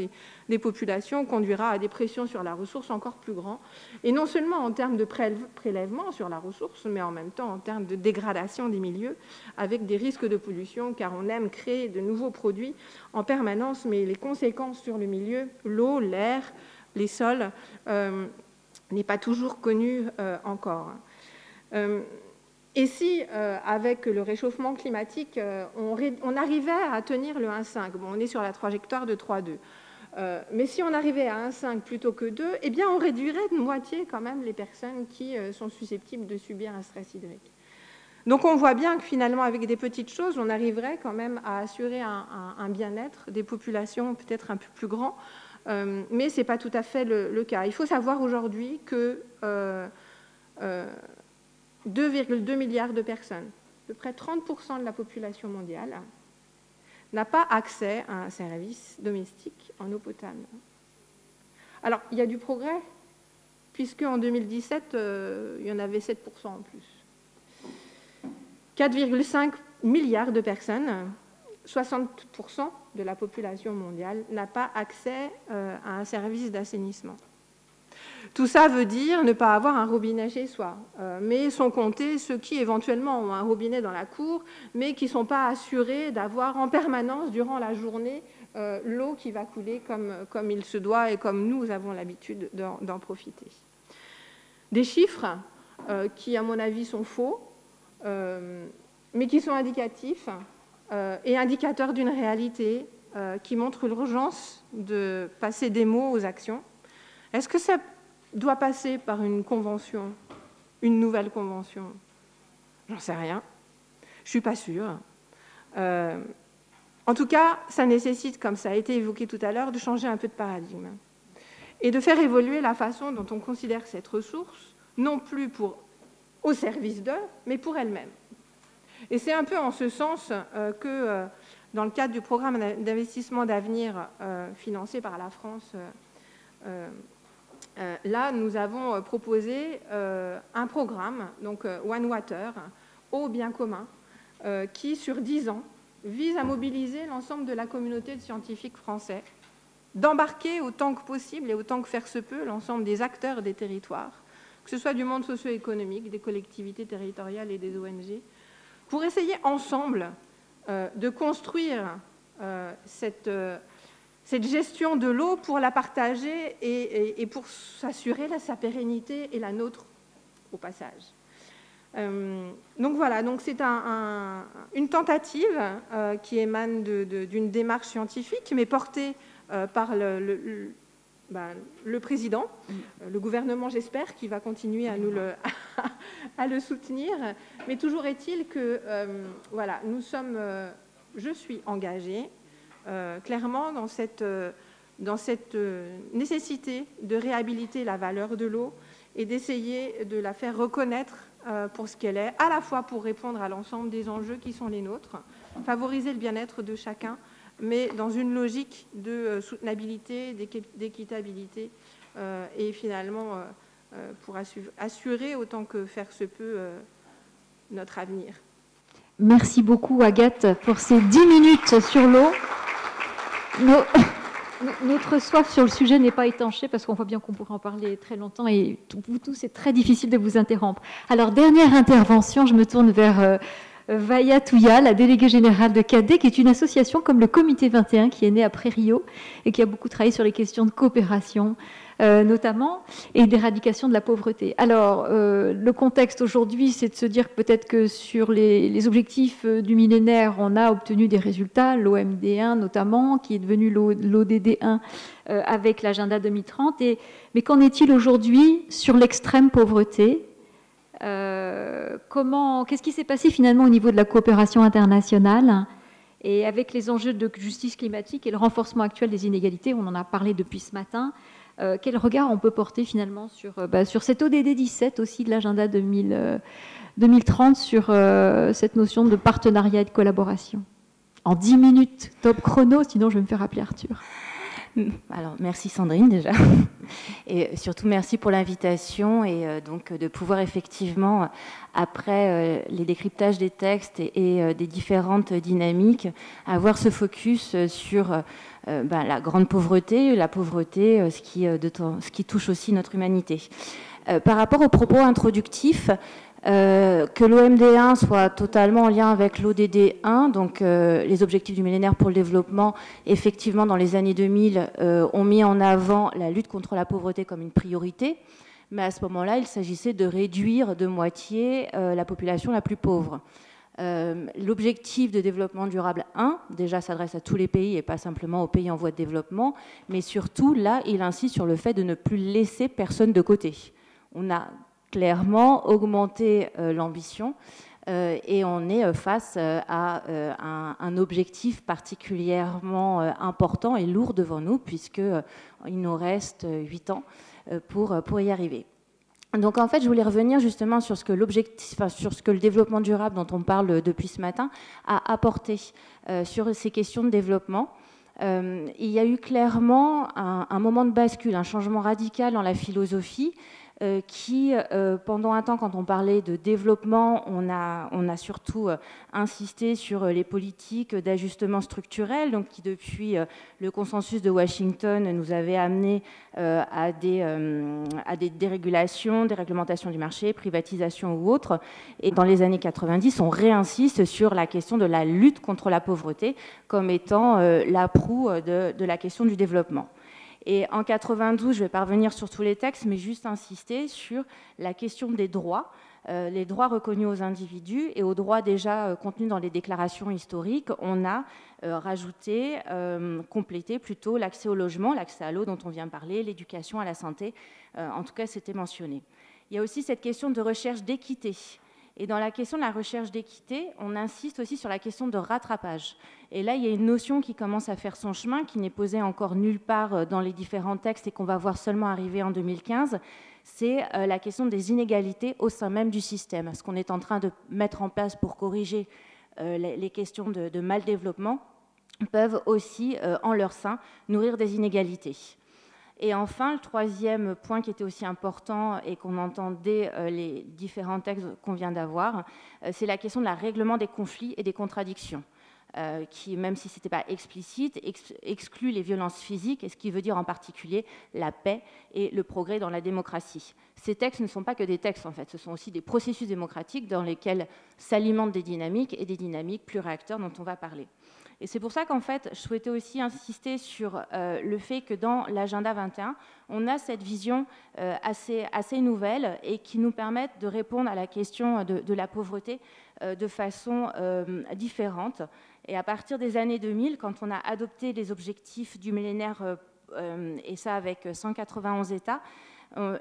des populations conduira à des pressions sur la ressource encore plus grandes, et non seulement en termes de prélèvement sur la ressource, mais en même temps en termes de dégradation des milieux, avec des risques de pollution, car on aime créer de nouveaux produits en permanence, mais les conséquences sur le milieu, l'eau, l'air, les sols, n'est pas toujours connu encore. Et si, avec le réchauffement climatique, on arrivait à tenir le 1,5, bon, on est sur la trajectoire de 3,2, mais si on arrivait à 1,5 plutôt que 2, eh bien, on réduirait de moitié quand même les personnes qui sont susceptibles de subir un stress hydrique. Donc on voit bien que finalement, avec des petites choses, on arriverait quand même à assurer un bien-être des populations peut-être un peu plus grand, mais ce n'est pas tout à fait le cas. Il faut savoir aujourd'hui que 2,2 milliards de personnes, à peu près 30% de la population mondiale, n'a pas accès à un service domestique en eau potable. Alors, il y a du progrès, puisque en 2017, il y en avait 7% en plus. 4,5 milliards de personnes, 60% de la population mondiale, n'a pas accès à un service d'assainissement. Tout ça veut dire ne pas avoir un robinet chez soi, mais sont comptés ceux qui éventuellement ont un robinet dans la cour, mais qui ne sont pas assurés d'avoir en permanence, durant la journée, l'eau qui va couler comme il se doit et comme nous avons l'habitude d'en profiter. Des chiffres qui, à mon avis, sont faux, mais qui sont indicatifs et indicateurs d'une réalité qui montre l'urgence de passer des mots aux actions. Est-ce que ça doit passer par une convention, une nouvelle convention? J'en sais rien. Je ne suis pas sûre. En tout cas, ça nécessite, comme ça a été évoqué tout à l'heure, de changer un peu de paradigme et de faire évoluer la façon dont on considère cette ressource, non plus au service d'eux, mais pour elle-même. Et c'est un peu en ce sens que, dans le cadre du programme d'investissement d'avenir financé par la France, là, nous avons proposé un programme, donc One Water, eau bien commun, qui, sur 10 ans, vise à mobiliser l'ensemble de la communauté de scientifiques français, d'embarquer autant que possible et autant que faire se peut l'ensemble des acteurs des territoires, que ce soit du monde socio-économique, des collectivités territoriales et des ONG, pour essayer ensemble de construire cette gestion de l'eau pour la partager et pour s'assurer sa pérennité et la nôtre au passage. Donc voilà, donc c'est une tentative qui émane d'une démarche scientifique, mais portée par le président, le gouvernement, j'espère, qui va continuer à le soutenir. Mais toujours est-il que, voilà, je suis engagée clairement dans cette nécessité de réhabiliter la valeur de l'eau et d'essayer de la faire reconnaître pour ce qu'elle est, à la fois pour répondre à l'ensemble des enjeux qui sont les nôtres, favoriser le bien-être de chacun, mais dans une logique de soutenabilité, d'équitabilité et finalement pour assurer autant que faire se peut notre avenir. Merci beaucoup Agathe pour ces 10 minutes sur l'eau. Notre soif sur le sujet n'est pas étanchée parce qu'on voit bien qu'on pourrait en parler très longtemps et vous tous, c'est très difficile de vous interrompre. Alors, dernière intervention, je me tourne vers Vaya Touya, la déléguée générale de CADE, qui est une association comme le Comité 21 qui est né après Rio et qui a beaucoup travaillé sur les questions de coopération notamment, et d'éradication de la pauvreté. Alors, le contexte aujourd'hui, c'est de se dire peut-être que sur les objectifs du millénaire, on a obtenu des résultats, l'OMD1 notamment, qui est devenu l'ODD1 avec l'agenda 2030. Mais qu'en est-il aujourd'hui sur l'extrême pauvreté ? Qu'est-ce qui s'est passé finalement au niveau de la coopération internationale ? Et avec les enjeux de justice climatique et le renforcement actuel des inégalités, on en a parlé depuis ce matin, quel regard on peut porter finalement sur cet ODD 17 aussi de l'agenda 2030, sur cette notion de partenariat et de collaboration? En 10 minutes, top chrono, sinon je vais me faire appeler Arthur. Alors, merci Sandrine déjà, et surtout merci pour l'invitation et donc de pouvoir effectivement, après les décryptages des textes et des différentes dynamiques, avoir ce focus sur la grande pauvreté, ce qui touche aussi notre humanité. Par rapport aux propos introductifs, que l'OMD1 soit totalement en lien avec l'ODD1, donc les objectifs du millénaire pour le développement, effectivement, dans les années 2000, ont mis en avant la lutte contre la pauvreté comme une priorité, mais à ce moment-là, il s'agissait de réduire de moitié la population la plus pauvre. L'objectif de développement durable 1, déjà, s'adresse à tous les pays et pas simplement aux pays en voie de développement, mais surtout, là, il insiste sur le fait de ne plus laisser personne de côté. On a clairement augmenter l'ambition et on est face à un objectif particulièrement important et lourd devant nous, puisqu'il nous reste 8 ans pour y arriver. Donc en fait, je voulais revenir justement sur ce que le développement durable dont on parle depuis ce matin a apporté sur ces questions de développement. Il y a eu clairement un moment de bascule, un changement radical dans la philosophie qui, pendant un temps, quand on parlait de développement, on a surtout insisté sur les politiques d'ajustement structurel, donc qui, depuis le consensus de Washington, nous avait amené à des dérégulations, des réglementations du marché, privatisation ou autres. Et dans les années 90, on réinsiste sur la question de la lutte contre la pauvreté comme étant la proue de la question du développement. Et en 92, je ne vais pas revenir sur tous les textes, mais juste insister sur la question des droits, les droits reconnus aux individus et aux droits déjà contenus dans les déclarations historiques. On a rajouté, complété plutôt l'accès au logement, l'accès à l'eau dont on vient de parler, l'éducation, à la santé. En tout cas, c'était mentionné. Il y a aussi cette question de recherche d'équité. Et dans la question de la recherche d'équité, on insiste aussi sur la question de rattrapage. Et là, il y a une notion qui commence à faire son chemin, qui n'est posée encore nulle part dans les différents textes et qu'on va voir seulement arriver en 2015, c'est la question des inégalités au sein même du système. Ce qu'on est en train de mettre en place pour corriger les questions de mal-développement peuvent aussi, en leur sein, nourrir des inégalités. Et enfin, le troisième point qui était aussi important et qu'on entendait les différents textes qu'on vient d'avoir, c'est la question de la règlement des conflits et des contradictions, qui, même si ce n'était pas explicite, exclut les violences physiques, et ce qui veut dire en particulier la paix et le progrès dans la démocratie. Ces textes ne sont pas que des textes, en fait, ce sont aussi des processus démocratiques dans lesquels s'alimentent des dynamiques et des dynamiques pluriacteurs dont on va parler. Et c'est pour ça qu'en fait, je souhaitais aussi insister sur le fait que dans l'agenda 21, on a cette vision assez nouvelle et qui nous permet de répondre à la question de la pauvreté de façon différente. Et à partir des années 2000, quand on a adopté les objectifs du millénaire, et ça avec 191 États,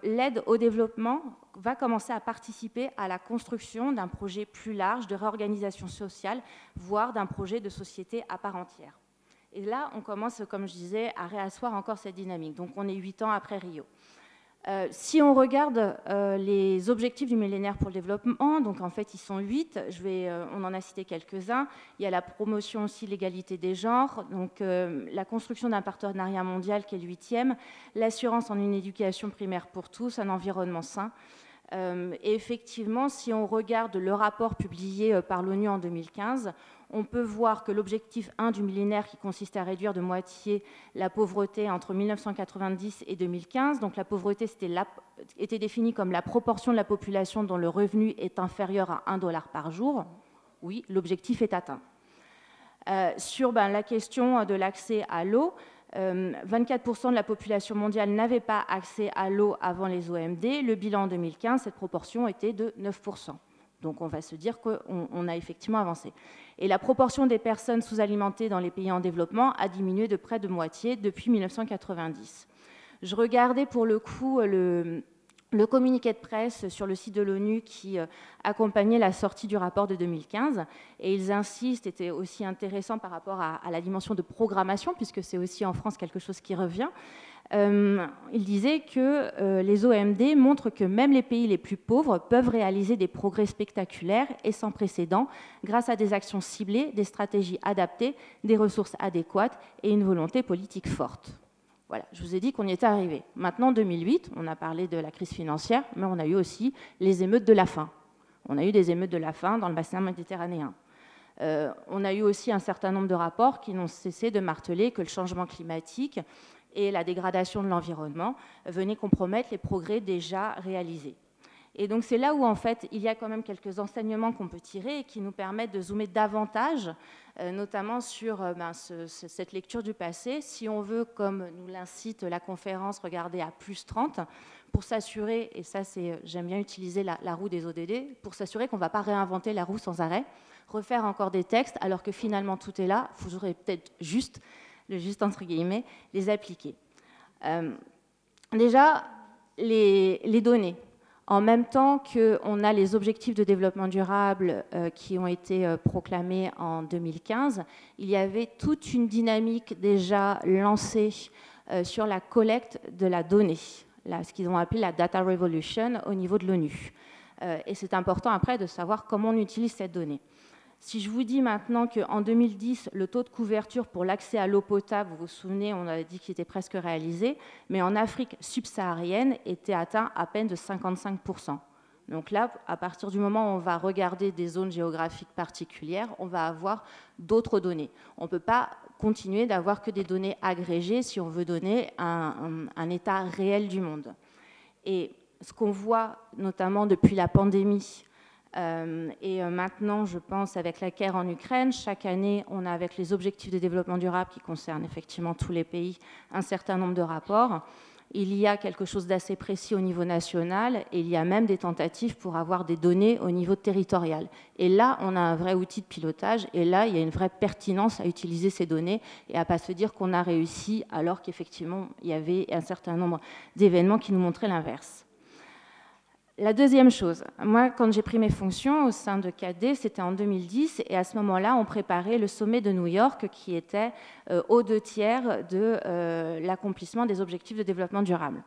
l'aide au développement va commencer à participer à la construction d'un projet plus large de réorganisation sociale, voire d'un projet de société à part entière. Et là, on commence, comme je disais, à réasseoir encore cette dynamique. Donc, on est 8 ans après Rio. Si on regarde les objectifs du millénaire pour le développement, donc en fait ils sont 8, on en a cité quelques-uns. Il y a la promotion aussi de l'égalité des genres, donc la construction d'un partenariat mondial qui est le 8e, l'assurance en une éducation primaire pour tous, un environnement sain. Et effectivement, si on regarde le rapport publié par l'ONU en 2015, on peut voir que l'objectif 1 du millénaire, qui consiste à réduire de moitié la pauvreté entre 1990 et 2015, donc la pauvreté était définie comme la proportion de la population dont le revenu est inférieur à $1 par jour. Oui, l'objectif est atteint. Sur la question de l'accès à l'eau, 24% de la population mondiale n'avait pas accès à l'eau avant les OMD. Le bilan en 2015, cette proportion était de 9%. Donc on va se dire qu'on a effectivement avancé. Et la proportion des personnes sous-alimentées dans les pays en développement a diminué de près de moitié depuis 1990. Je regardais pour le coup le communiqué de presse sur le site de l'ONU qui accompagnait la sortie du rapport de 2015, et ils insistent, c'était aussi intéressant par rapport à la dimension de programmation, puisque c'est aussi en France quelque chose qui revient. Ils disaient que les OMD montrent que même les pays les plus pauvres peuvent réaliser des progrès spectaculaires et sans précédent grâce à des actions ciblées, des stratégies adaptées, des ressources adéquates et une volonté politique forte. Voilà, je vous ai dit qu'on y était arrivé. Maintenant, en 2008, on a parlé de la crise financière, mais on a eu aussi les émeutes de la faim. On a eu des émeutes de la faim dans le bassin méditerranéen. On a eu aussi un certain nombre de rapports qui n'ont cessé de marteler que le changement climatique et la dégradation de l'environnement venaient compromettre les progrès déjà réalisés. Et donc c'est là où en fait il y a quand même quelques enseignements qu'on peut tirer et qui nous permettent de zoomer davantage, notamment sur cette lecture du passé. Si on veut, comme nous l'incite la conférence, regarder à +30, pour s'assurer, et ça c'est, j'aime bien utiliser la roue des ODD, pour s'assurer qu'on ne va pas réinventer la roue sans arrêt, refaire encore des textes alors que finalement tout est là, il faudrait peut-être juste entre guillemets, les appliquer. Déjà, les données. En même temps qu'on a les objectifs de développement durable qui ont été proclamés en 2015, il y avait toute une dynamique déjà lancée sur la collecte de la donnée, ce qu'ils ont appelé la data revolution au niveau de l'ONU. Et c'est important après de savoir comment on utilise cette donnée. Si je vous dis maintenant qu'en 2010, le taux de couverture pour l'accès à l'eau potable, vous vous souvenez, on avait dit qu'il était presque réalisé, mais en Afrique subsaharienne, était atteint à peine de 55%. Donc là, à partir du moment où on va regarder des zones géographiques particulières, on va avoir d'autres données. On ne peut pas continuer d'avoir que des données agrégées si on veut donner un état réel du monde. Et ce qu'on voit notamment depuis la pandémie, et maintenant, je pense, avec la guerre en Ukraine, chaque année, on a avec les objectifs de développement durable qui concernent effectivement tous les pays, un certain nombre de rapports. Il y a quelque chose d'assez précis au niveau national et il y a même des tentatives pour avoir des données au niveau territorial. Et là, on a un vrai outil de pilotage et là, il y a une vraie pertinence à utiliser ces données et à ne pas se dire qu'on a réussi alors qu'effectivement, il y avait un certain nombre d'événements qui nous montraient l'inverse. La deuxième chose, moi, quand j'ai pris mes fonctions au sein de KD, c'était en 2010, et à ce moment-là, on préparait le sommet de New York, qui était aux 2/3 de l'accomplissement des objectifs de développement durable.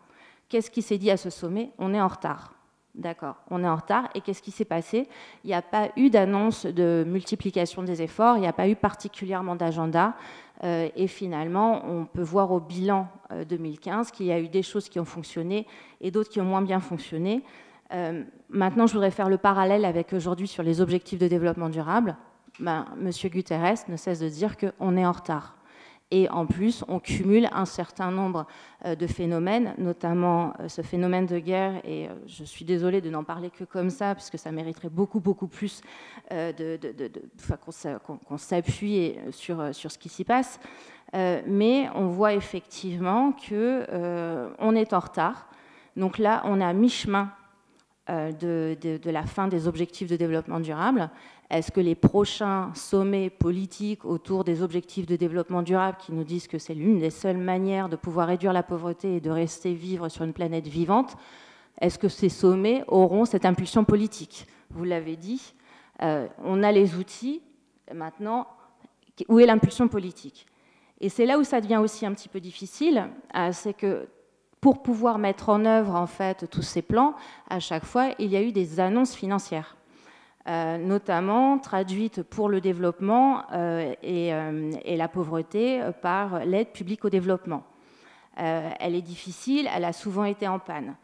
Qu'est-ce qui s'est dit à ce sommet? On est en retard. D'accord, on est en retard. Et qu'est-ce qui s'est passé? Il n'y a pas eu d'annonce de multiplication des efforts, il n'y a pas eu particulièrement d'agenda. Et finalement, on peut voir au bilan 2015 qu'il y a eu des choses qui ont fonctionné et d'autres qui ont moins bien fonctionné. Maintenant, je voudrais faire le parallèle avec aujourd'hui sur les objectifs de développement durable. Monsieur Guterres ne cesse de dire qu'on est en retard. Et en plus, on cumule un certain nombre de phénomènes, notamment ce phénomène de guerre, et je suis désolée de n'en parler que comme ça, puisque ça mériterait beaucoup plus qu'on s'appuie sur ce qui s'y passe. Mais on voit effectivement qu'on est en retard. Donc là, on est à mi-chemin de la fin des objectifs de développement durable. Est-ce que les prochains sommets politiques autour des objectifs de développement durable qui nous disent que c'est l'une des seules manières de pouvoir réduire la pauvreté et de rester vivre sur une planète vivante, est-ce que ces sommets auront cette impulsion politique? Vous l'avez dit, on a les outils, maintenant, où est l'impulsion politique? Et c'est là où ça devient aussi un petit peu difficile, c'est que pour pouvoir mettre en œuvre en fait tous ces plans, à chaque fois, il y a eu des annonces financières, notamment traduites pour le développement et la pauvreté par l'aide publique au développement. Elle est difficile, elle a souvent été en panne.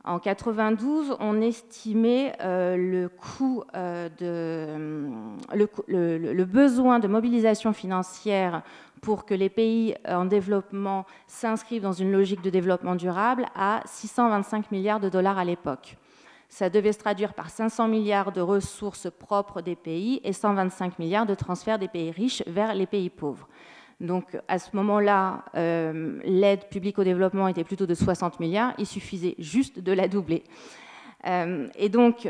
En 92, on estimait le coût le besoin de mobilisation financière pour que les pays en développement s'inscrivent dans une logique de développement durable à 625 milliards de dollars à l'époque. Ça devait se traduire par 500 milliards de ressources propres des pays et 125 milliards de transferts des pays riches vers les pays pauvres. Donc à ce moment-là, l'aide publique au développement était plutôt de 60 milliards, il suffisait juste de la doubler. Et donc,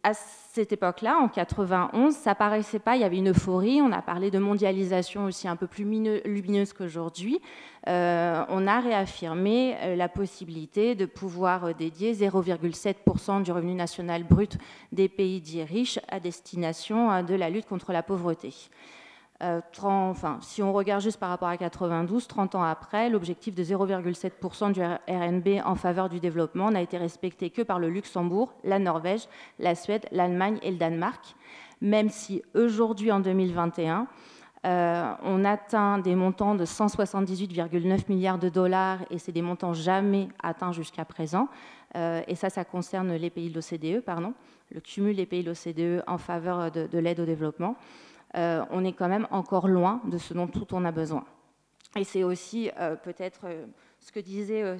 à cette époque-là, en 91, ça paraissait pas, il y avait une euphorie, on a parlé de mondialisation aussi un peu plus lumineuse qu'aujourd'hui. On a réaffirmé la possibilité de pouvoir dédier 0,7% du revenu national brut des pays dits riches à destination de la lutte contre la pauvreté. Si on regarde juste par rapport à 92, 30 ans après, l'objectif de 0,7% du RNB en faveur du développement n'a été respecté que par le Luxembourg, la Norvège, la Suède, l'Allemagne et le Danemark, même si aujourd'hui, en 2021, on atteint des montants de 178,9 milliards de dollars et c'est des montants jamais atteints jusqu'à présent. Et ça concerne les pays de l'OCDE, le cumul des pays de l'OCDE en faveur de l'aide au développement. On est quand même encore loin de ce dont tout on a besoin. Et c'est aussi peut-être ce que disait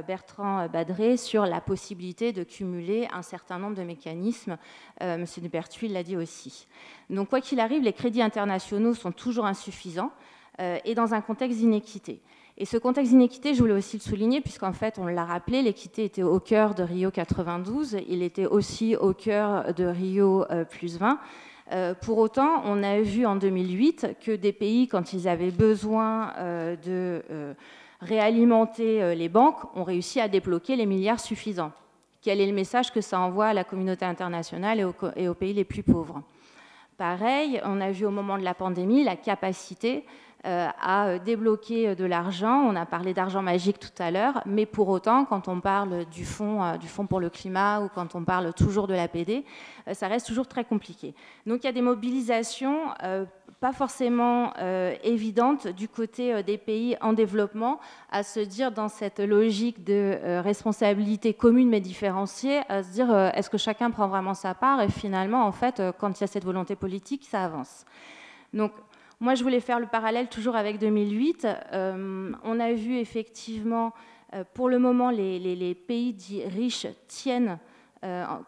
Bertrand Badré sur la possibilité de cumuler un certain nombre de mécanismes. M. de Pertuis l'a dit aussi. Donc quoi qu'il arrive, les crédits internationaux sont toujours insuffisants et dans un contexte d'inéquité. Et ce contexte d'inéquité, je voulais aussi le souligner, puisqu'en fait, on l'a rappelé, l'équité était au cœur de Rio 92, il était aussi au cœur de Rio +20. Pour autant, on a vu en 2008 que des pays, quand ils avaient besoin de réalimenter les banques, ont réussi à débloquer les milliards suffisants. quel est le message que ça envoie à la communauté internationale et aux pays les plus pauvres. Pareil, on a vu au moment de la pandémie la capacité à débloquer de l'argent. On a parlé d'argent magique tout à l'heure, mais pour autant, quand on parle du fonds pour le climat ou quand on parle toujours de l'APD, ça reste toujours très compliqué. Donc il y a des mobilisations pas forcément évidentes du côté des pays en développement à se dire dans cette logique de responsabilité commune mais différenciée, à se dire est-ce que chacun prend vraiment sa part et finalement, en fait, quand il y a cette volonté politique, ça avance. Donc, moi, je voulais faire le parallèle toujours avec 2008. On a vu effectivement, pour le moment, les pays dits riches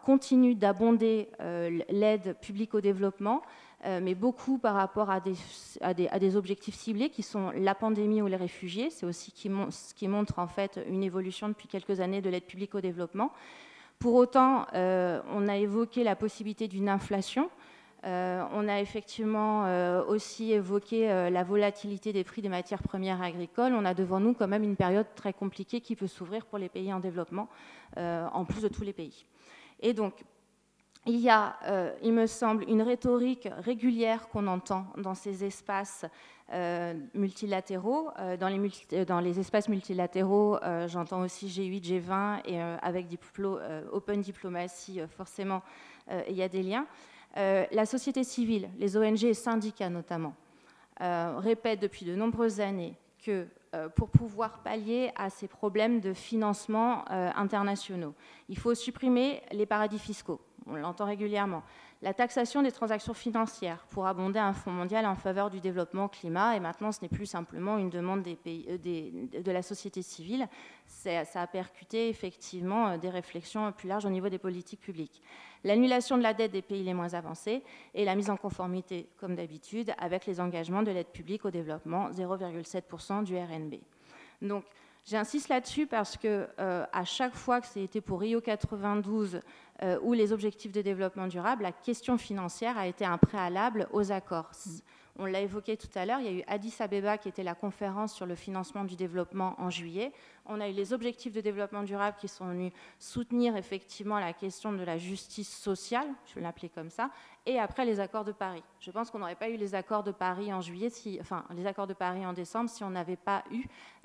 continuent d'abonder l'aide publique au développement, mais beaucoup par rapport à des objectifs ciblés qui sont la pandémie ou les réfugiés. C'est aussi ce qui montre en fait une évolution depuis quelques années de l'aide publique au développement. Pour autant, on a évoqué la possibilité d'une inflation. On a effectivement aussi évoqué la volatilité des prix des matières premières agricoles. On a devant nous quand même une période très compliquée qui peut s'ouvrir pour les pays en développement, en plus de tous les pays. Et donc, il y a, il me semble, une rhétorique régulière qu'on entend dans ces espaces multilatéraux. Dans les espaces multilatéraux, j'entends aussi G8, G20, et avec Open Diplomacy, forcément, il y a des liens. La société civile, les ONG et syndicats notamment, répètent depuis de nombreuses années que pour pouvoir pallier à ces problèmes de financement internationaux, il faut supprimer les paradis fiscaux. On l'entend régulièrement. La taxation des transactions financières pour abonder un fonds mondial en faveur du développement climat. Et maintenant, ce n'est plus simplement une demande de la société civile. Ça a percuté effectivement des réflexions plus larges au niveau des politiques publiques. L'annulation de la dette des pays les moins avancés et la mise en conformité, comme d'habitude, avec les engagements de l'aide publique au développement, 0,7% du RNB. Donc, j'insiste là-dessus parce que à chaque fois que c'était pour Rio 92 ou les objectifs de développement durable, la question financière a été un préalable aux accords. On l'a évoqué tout à l'heure, il y a eu Addis Abeba qui était la conférence sur le financement du développement en juillet. On a eu les objectifs de développement durable qui sont venus soutenir effectivement la question de la justice sociale, je vais l'appeler comme ça, et après les accords de Paris. Je pense qu'on n'aurait pas eu les accords de Paris en juillet, les accords de Paris en décembre, si on n'avait pas eu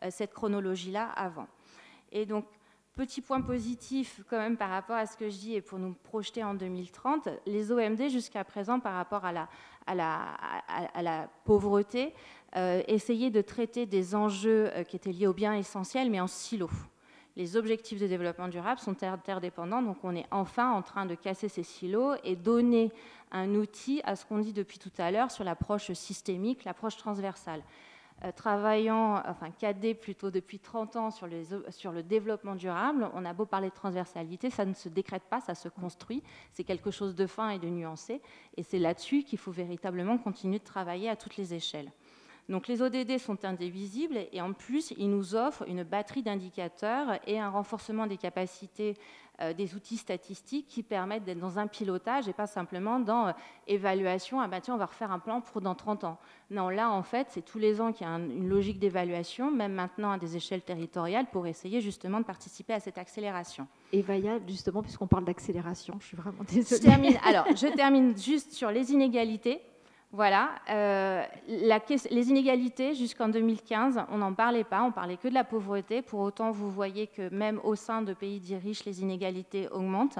cette chronologie-là avant. Et donc, petit point positif quand même par rapport à ce que je dis et pour nous projeter en 2030, les OMD jusqu'à présent par rapport à la pauvreté essayaient de traiter des enjeux qui étaient liés aux biens essentiels mais en silo. Les objectifs de développement durable sont interdépendants, donc on est enfin en train de casser ces silos et donner un outil à ce qu'on dit depuis tout à l'heure sur l'approche systémique, l'approche transversale. Cadé plutôt depuis 30 ans sur le développement durable, on a beau parler de transversalité, ça ne se décrète pas, ça se construit, c'est quelque chose de fin et de nuancé, et c'est là-dessus qu'il faut véritablement continuer de travailler à toutes les échelles. Donc les ODD sont indivisibles et en plus, ils nous offrent une batterie d'indicateurs et un renforcement des capacités des outils statistiques qui permettent d'être dans un pilotage et pas simplement dans évaluation, ah ben tiens, on va refaire un plan pour dans 30 ans. Non, là, en fait, c'est tous les ans qu'il y a une logique d'évaluation, même maintenant à des échelles territoriales, pour essayer justement de participer à cette accélération. Et Vaya, justement, puisqu'on parle d'accélération, je suis vraiment désolée. Je termine juste sur les inégalités. Voilà, les inégalités jusqu'en 2015, on n'en parlait pas, on parlait que de la pauvreté. Pour autant, vous voyez que même au sein de pays dits riches, les inégalités augmentent.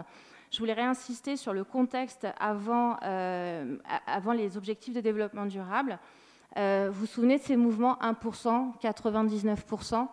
Je voulais réinsister sur le contexte avant les objectifs de développement durable. Vous vous souvenez de ces mouvements 1%, 99%?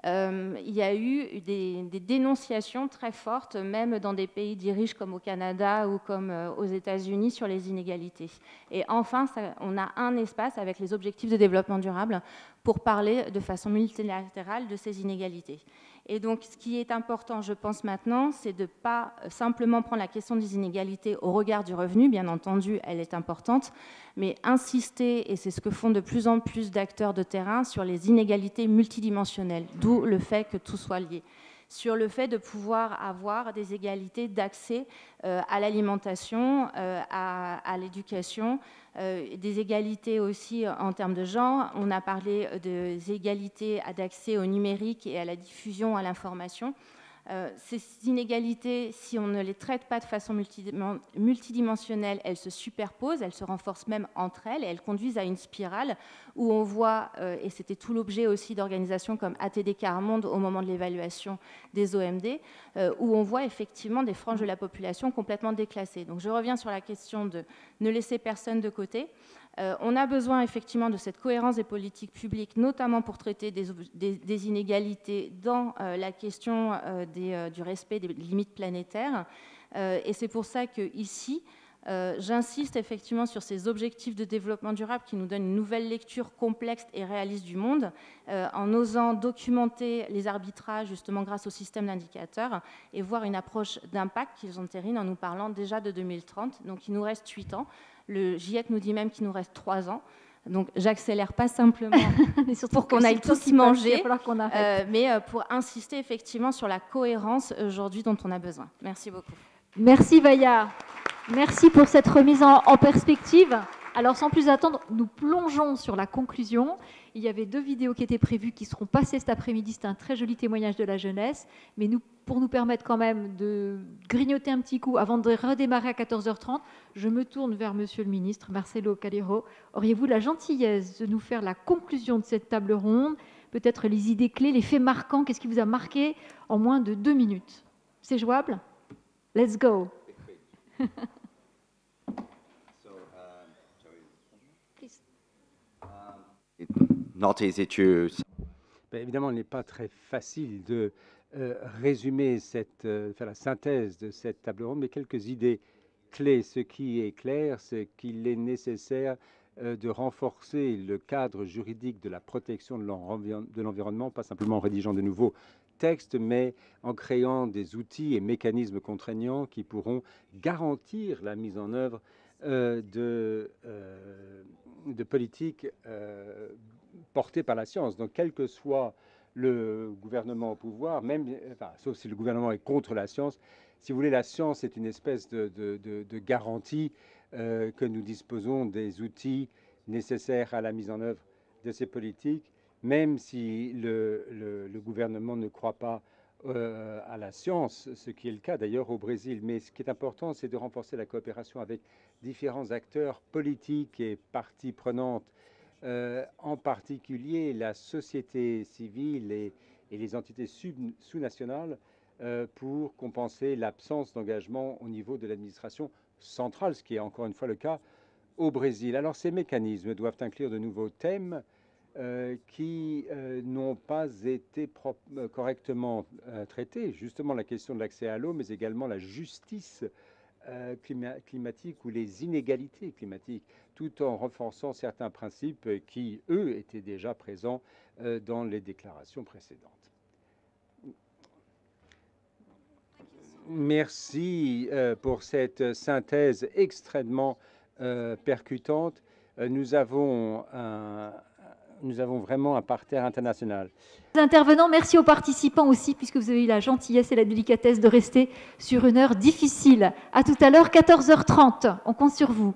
Il y a eu des dénonciations très fortes, même dans des pays dits riches comme au Canada ou comme aux États-Unis, sur les inégalités. Et enfin, on a un espace avec les objectifs de développement durable pour parler de façon multilatérale de ces inégalités. Et donc, ce qui est important, je pense maintenant, c'est de ne pas simplement prendre la question des inégalités au regard du revenu. Bien entendu, elle est importante, mais insister, et c'est ce que font de plus en plus d'acteurs de terrain, sur les inégalités multidimensionnelles, d'où le fait que tout soit lié. Sur le fait de pouvoir avoir des égalités d'accès à l'alimentation, à l'éducation, des égalités aussi en termes de genre. On a parlé des égalités d'accès au numérique et à la diffusion à l'information. Ces inégalités, si on ne les traite pas de façon multidimensionnelle, elles se superposent, elles se renforcent même entre elles et elles conduisent à une spirale où on voit, et c'était tout l'objet aussi d'organisations comme ATD Quart Monde au moment de l'évaluation des OMD, où on voit effectivement des franges de la population complètement déclassées. Donc je reviens sur la question de ne laisser personne de côté. On a besoin effectivement de cette cohérence des politiques publiques, notamment pour traiter des inégalités dans la question du respect des limites planétaires. Et c'est pour ça qu'ici, j'insiste effectivement sur ces objectifs de développement durable qui nous donnent une nouvelle lecture complexe et réaliste du monde, en osant documenter les arbitrages justement grâce au système d'indicateurs et voir une approche d'impact qu'ils entérinent en nous parlant déjà de 2030. Donc il nous reste 8 ans. Le GIEC nous dit même qu'il nous reste 3 ans. Donc, j'accélère pas simplement pour qu'on aille tous manger, mais pour insister effectivement sur la cohérence aujourd'hui dont on a besoin. Merci beaucoup. Merci Vaya. Merci pour cette remise en perspective. Alors, sans plus attendre, nous plongeons sur la conclusion. Il y avait 2 vidéos qui étaient prévues, qui seront passées cet après-midi. C'est un très joli témoignage de la jeunesse. Mais pour nous permettre quand même de grignoter un petit coup avant de redémarrer à 14h30, je me tourne vers Monsieur le ministre, Marcelo Calero. Auriez-vous la gentillesse de nous faire la conclusion de cette table ronde, peut-être les idées clés, les faits marquants, qu'est-ce qui vous a marqué en moins de 2 minutes? C'est jouable? Let's go. Not easy to... Évidemment, il n'est pas très facile de résumer, faire la synthèse de cette table ronde, mais quelques idées clés. Ce qui est clair, c'est qu'il est nécessaire de renforcer le cadre juridique de la protection de l'environnement, pas simplement en rédigeant de nouveaux textes, mais en créant des outils et mécanismes contraignants qui pourront garantir la mise en œuvre de politiques portées par la science. Donc, quel que soit le gouvernement au pouvoir, sauf si le gouvernement est contre la science, si vous voulez, la science est une espèce de garantie que nous disposons des outils nécessaires à la mise en œuvre de ces politiques, même si le gouvernement ne croit pas à la science, ce qui est le cas d'ailleurs au Brésil. Mais ce qui est important, c'est de renforcer la coopération avec différents acteurs politiques et parties prenantes, en particulier la société civile et les entités sous-nationales, pour compenser l'absence d'engagement au niveau de l'administration centrale, ce qui est encore une fois le cas au Brésil. Alors ces mécanismes doivent inclure de nouveaux thèmes qui n'ont pas été correctement traités, justement la question de l'accès à l'eau, mais également la justice climatique ou les inégalités climatiques, tout en renforçant certains principes qui, eux, étaient déjà présents dans les déclarations précédentes. Merci pour cette synthèse extrêmement percutante. Nous avons vraiment un parterre international. Intervenants, merci aux participants aussi, puisque vous avez eu la gentillesse et la délicatesse de rester sur une heure difficile. À tout à l'heure, 14h30. On compte sur vous.